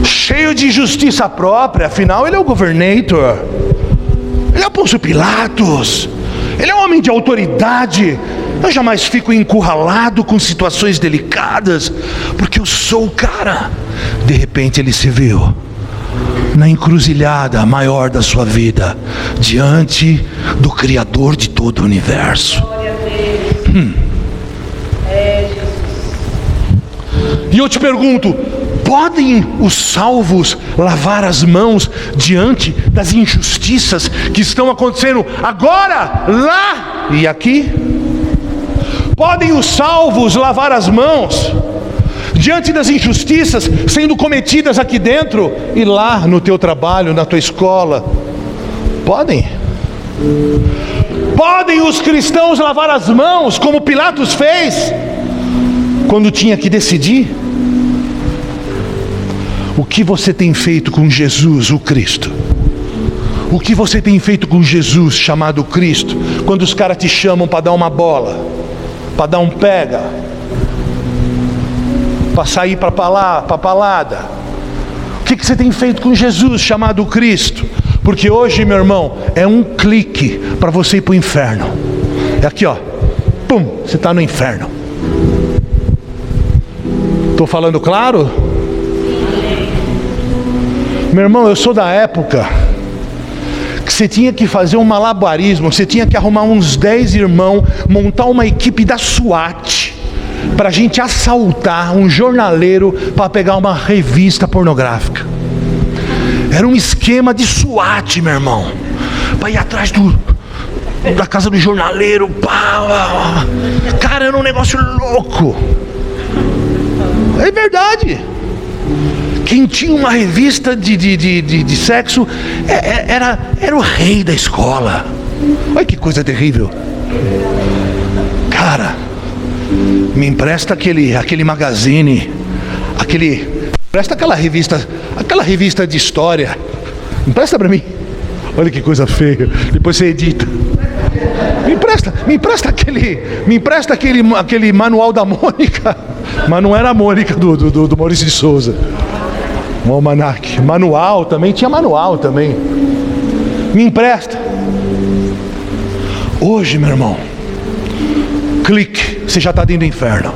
cheio de justiça própria. Afinal ele é o governator, ele é o Pôncio Pilatos, ele é um homem de autoridade. Eu jamais fico encurralado com situações delicadas, porque eu sou o cara. De repente ele se viu na encruzilhada maior da sua vida, diante do Criador de todo o universo. E eu te pergunto: podem os salvos lavar as mãos diante das injustiças que estão acontecendo agora, lá e aqui? Podem os salvos lavar as mãos diante das injustiças sendo cometidas aqui dentro e lá no teu trabalho, na tua escola? Podem? Podem os cristãos lavar as mãos como Pilatos fez quando tinha que decidir? O que você tem feito com Jesus, o Cristo? O que você tem feito com Jesus chamado Cristo? Quando os caras te chamam para dar uma bola, para dar um pega, para sair para a balada? O que você tem feito com Jesus chamado Cristo? Porque hoje, meu irmão, é um clique para você ir para o inferno. É aqui, ó. Pum, você está no inferno. Estou falando claro? Meu irmão, eu sou da época que você tinha que fazer um malabarismo. Você tinha que arrumar uns 10 irmãos, montar uma equipe da SWAT para a gente assaltar um jornaleiro para pegar uma revista pornográfica. Era um esquema de SWAT, meu irmão, para ir atrás da casa do jornaleiro. Pá. Cara, era um negócio louco. É verdade. Quem tinha uma revista de sexo era o rei da escola. Olha que coisa terrível. Cara, me empresta aquele magazine, empresta aquela revista de história. Empresta para mim. Olha que coisa feia. Depois você edita. Me empresta aquele manual da Mônica. Mas não era a Mônica do Maurício de Souza. Um almanaque. Manual também, tinha manual também. Me empresta. Hoje, meu irmão, clique, você já está dentro do inferno.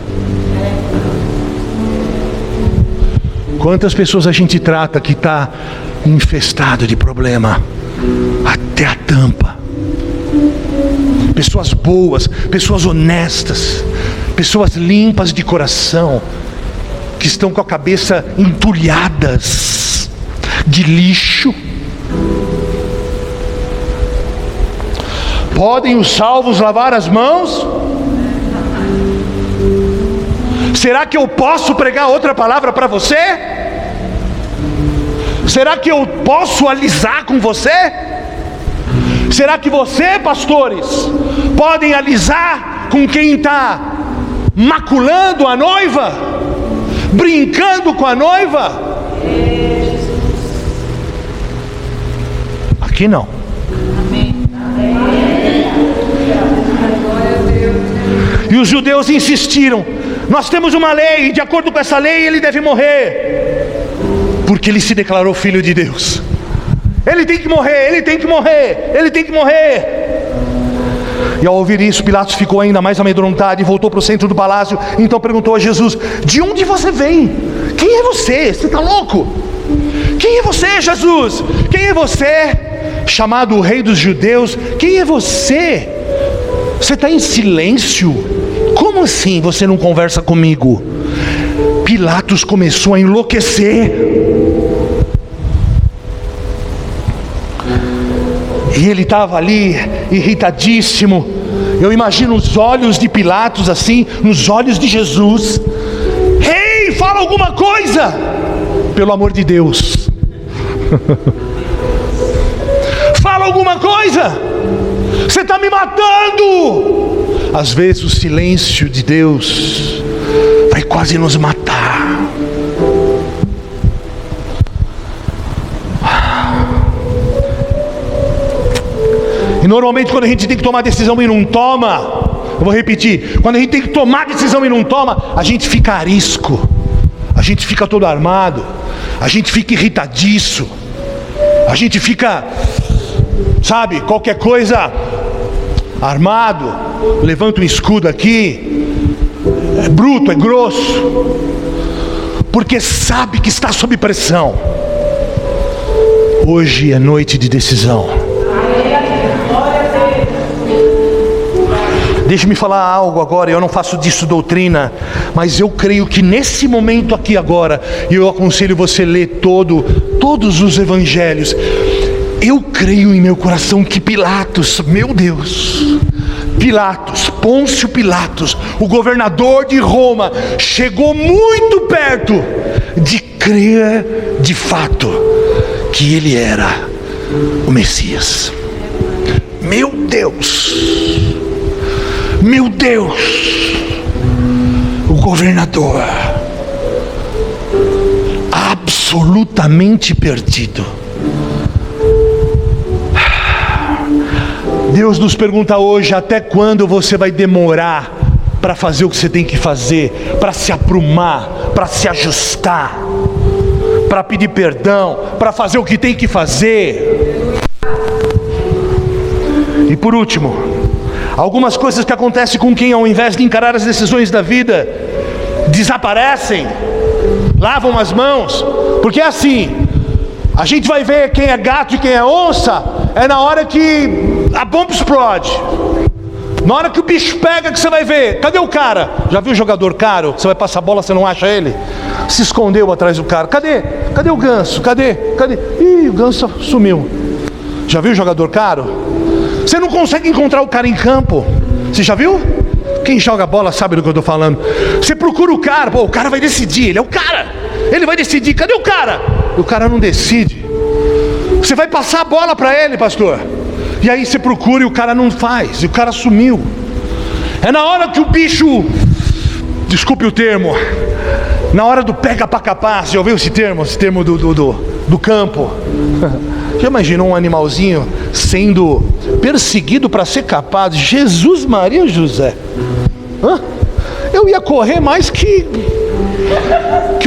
Quantas pessoas a gente trata que está infestado de problema até a tampa? Pessoas boas, pessoas honestas, pessoas limpas de coração, que estão com a cabeça entulhadas de lixo. Podem os salvos lavar as mãos? Será que eu posso pregar outra palavra para você? Será que eu posso alisar com você? Será que você, pastores, podem alisar com quem está maculando a noiva? Brincando com a noiva? Aqui não. E os judeus insistiram: nós temos uma lei, e de acordo com essa lei ele deve morrer, porque ele se declarou filho de Deus. Ele tem que morrer, ele tem que morrer, ele tem que morrer. E ao ouvir isso, Pilatos ficou ainda mais amedrontado e voltou para o centro do palácio. Então perguntou a Jesus: de onde você vem? Quem é você? Você está louco? Quem é você, Jesus? Quem é você, chamado o rei dos judeus? Quem é você? Você está em silêncio? Como assim você não conversa comigo? Pilatos começou a enlouquecer. E ele estava ali, irritadíssimo. Eu imagino os olhos de Pilatos assim, nos olhos de Jesus. Ei, fala alguma coisa, pelo amor de Deus. Fala alguma coisa, você está me matando. Às vezes o silêncio de Deus vai quase nos matar. E normalmente quando a gente tem que tomar decisão e não toma, eu vou repetir, quando a gente tem que tomar decisão e não toma, a gente fica arisco, a gente fica todo armado, a gente fica irritadiço, a gente fica, sabe, qualquer coisa, armado, levanta um escudo aqui, é bruto, é grosso, porque sabe que está sob pressão. Hoje é noite de decisão. Deixe-me falar algo agora. Eu não faço disso doutrina, mas eu creio que nesse momento aqui agora, e eu aconselho você a ler todos os evangelhos. Eu creio em meu coração que Pilatos, meu Deus, Pôncio Pilatos, o governador de Roma, chegou muito perto de crer de fato que ele era o Messias. Meu Deus, o governador absolutamente perdido. Deus nos pergunta hoje: até quando você vai demorar para fazer o que você tem que fazer, para se aprumar, para se ajustar, para pedir perdão, para fazer o que tem que fazer. E por último, algumas coisas que acontecem com quem, ao invés de encarar as decisões da vida, desaparecem, lavam as mãos. Porque é assim, a gente vai ver quem é gato e quem é onça, é na hora que a bomba explode, na hora que o bicho pega, que você vai ver, cadê o cara? Já viu o jogador caro? Você vai passar a bola, você não acha ele? Se escondeu atrás do cara. Cadê o ganso? Cadê? Ih, o ganso sumiu. Já viu o jogador caro? Você não consegue encontrar o cara em campo. Você já viu? Quem joga bola sabe do que eu estou falando. Você procura o cara, pô, o cara vai decidir, ele é o cara, ele vai decidir, cadê o cara? O cara não decide. Você vai passar a bola para ele, pastor, e aí você procura e o cara não faz, e o cara sumiu. É na hora que o bicho, desculpe o termo, na hora do pega pra capar. Já ouviu esse termo do campo? Já imaginou um animalzinho sendo perseguido para ser capaz? Jesus Maria José, eu ia correr mais que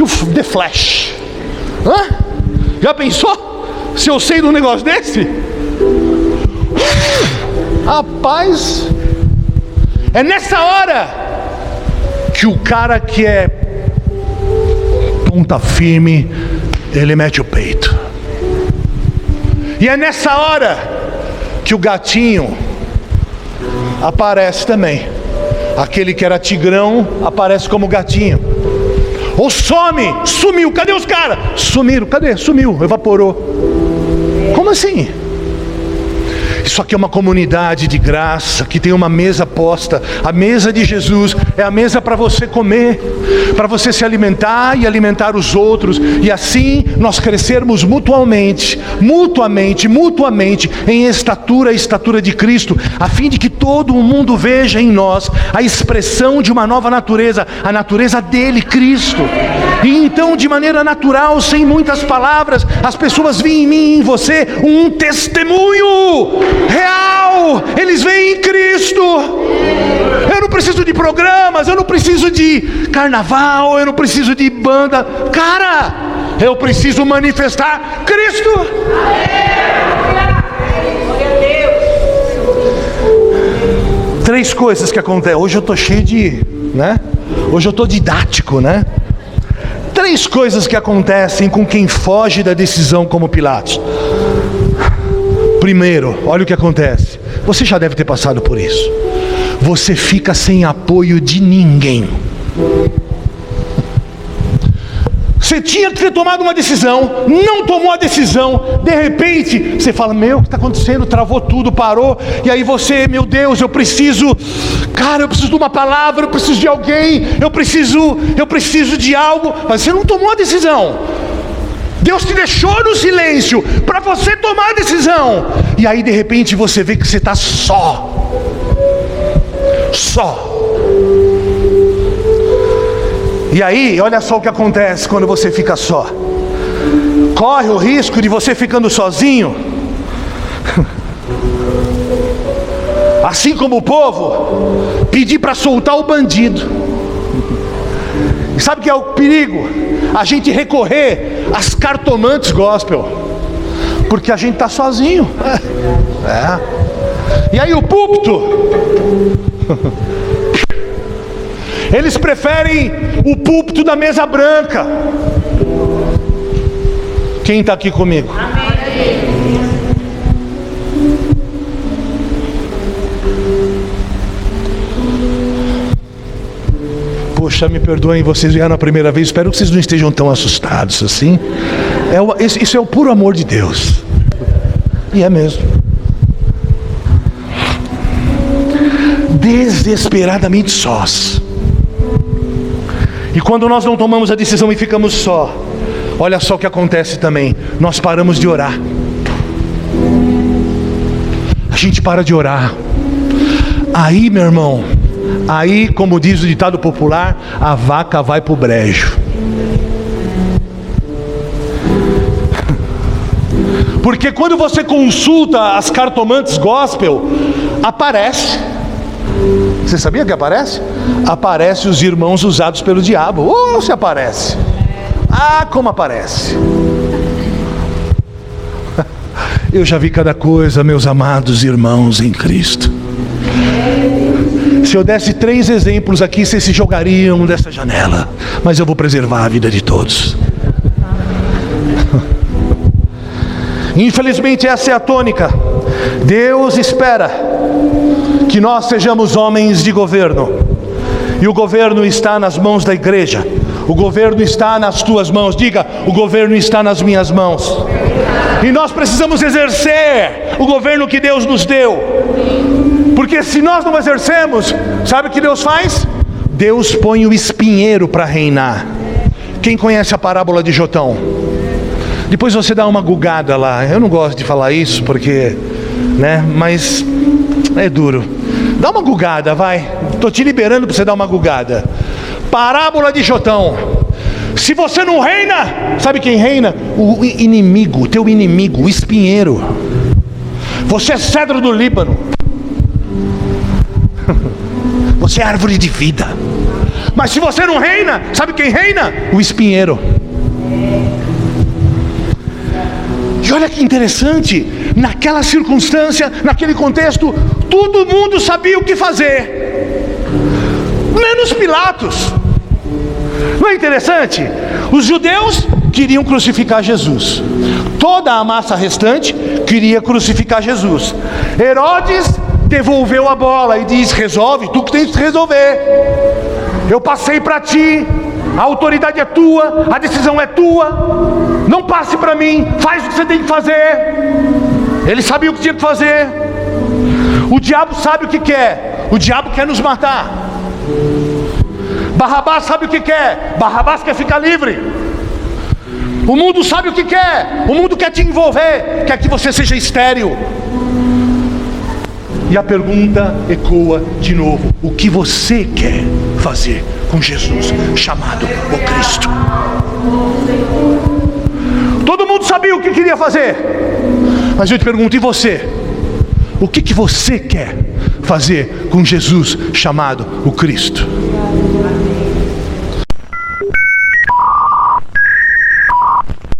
o The Flash. Já pensou? Se eu sei de um negócio desse? Rapaz, é nessa hora que o cara que é ponta firme, ele mete o peito. E é nessa hora que o gatinho aparece também. Aquele que era tigrão aparece como gatinho. Ou sumiu, cadê os caras? Sumiram, cadê? Sumiu, evaporou. Como assim? Isso aqui é uma comunidade de graça, que tem uma mesa posta. A mesa de Jesus é a mesa para você comer, para você se alimentar e alimentar os outros, e assim nós crescermos mutuamente em estatura de Cristo, a fim de que todo o mundo veja em nós a expressão de uma nova natureza, a natureza dele, Cristo. E então, de maneira natural, sem muitas palavras, as pessoas veem em mim e em você um testemunho real. Eles veem em Cristo. Eu não preciso de programas, eu não preciso de carnaval, eu não preciso de banda. Cara, eu preciso manifestar Cristo. Três coisas que acontecem. Hoje eu estou cheio de, Hoje eu estou didático, Três coisas que acontecem com quem foge da decisão como Pilatos. Primeiro, olha o que acontece. Você já deve ter passado por isso. Você fica sem apoio de ninguém. Você tinha que ter tomado uma decisão, não tomou a decisão. De repente, você fala, o que está acontecendo? Travou tudo, parou. E aí você, meu Deus, eu preciso de uma palavra, eu preciso de alguém, eu preciso de algo. Mas você não tomou a decisão. Deus te deixou no silêncio para você tomar a decisão. E aí de repente você vê que você está só. E aí, olha só o que acontece quando você fica só. Corre o risco de você ficando sozinho, assim como o povo, pedir para soltar o bandido. E sabe o que é o perigo? A gente recorrer às cartomantes gospel, porque a gente está sozinho. E aí o púlpito, eles preferem o púlpito da mesa branca. Quem está aqui comigo? Amém. Poxa, me perdoem, vocês vieram a primeira vez. Espero que vocês não estejam tão assustados assim. Isso é o puro amor de Deus. E é mesmo. Desesperadamente sós. E quando nós não tomamos a decisão e ficamos só, olha só o que acontece também. Nós paramos de orar. A gente para de orar. Aí, meu irmão, como diz o ditado popular, a vaca vai pro brejo. Porque quando você consulta as cartomantes gospel, aparece. Você sabia que aparece? Aparece os irmãos usados pelo diabo. Se aparece. Como aparece. Eu já vi cada coisa, meus amados irmãos em Cristo. Se eu desse 3 exemplos aqui, vocês se jogariam dessa janela. Mas eu vou preservar a vida de todos. Infelizmente essa é a tônica. Deus espera que nós sejamos homens de governo. E o governo está nas mãos da igreja. O governo está nas tuas mãos. Diga, o governo está nas minhas mãos. E nós precisamos exercer o governo que Deus nos deu. Porque se nós não exercemos, sabe o que Deus faz? Deus põe o espinheiro para reinar. Quem conhece a parábola de Jotão? Depois você dá uma gugada lá. Eu não gosto de falar isso porque, mas é duro. Dá uma gugada, vai. Estou te liberando para você dar uma gugada. Parábola de Jotão. Se você não reina, sabe quem reina? O inimigo, o teu inimigo, o espinheiro. Você é cedro do Líbano. Você é árvore de vida. Mas se você não reina, sabe quem reina? O espinheiro. E olha que interessante, naquela circunstância, naquele contexto, todo mundo sabia o que fazer, menos Pilatos. Não é interessante? Os judeus queriam crucificar Jesus. Toda a massa restante queria crucificar Jesus. Herodes devolveu a bola e diz: resolve, tu que tens que resolver. Eu passei para ti, a autoridade é tua, a decisão é tua. Não passe para mim, faz o que você tem que fazer. Ele sabia o que tinha que fazer. O diabo sabe o que quer. O diabo quer nos matar. Barrabás sabe o que quer. Barrabás quer ficar livre. O mundo sabe o que quer. O mundo quer te envolver, quer que você seja estéril. E a pergunta ecoa de novo: o que você quer fazer com Jesus, chamado o Cristo? Todo mundo sabia o que queria fazer, mas eu te pergunto, e você? O que você quer fazer com Jesus, chamado o Cristo?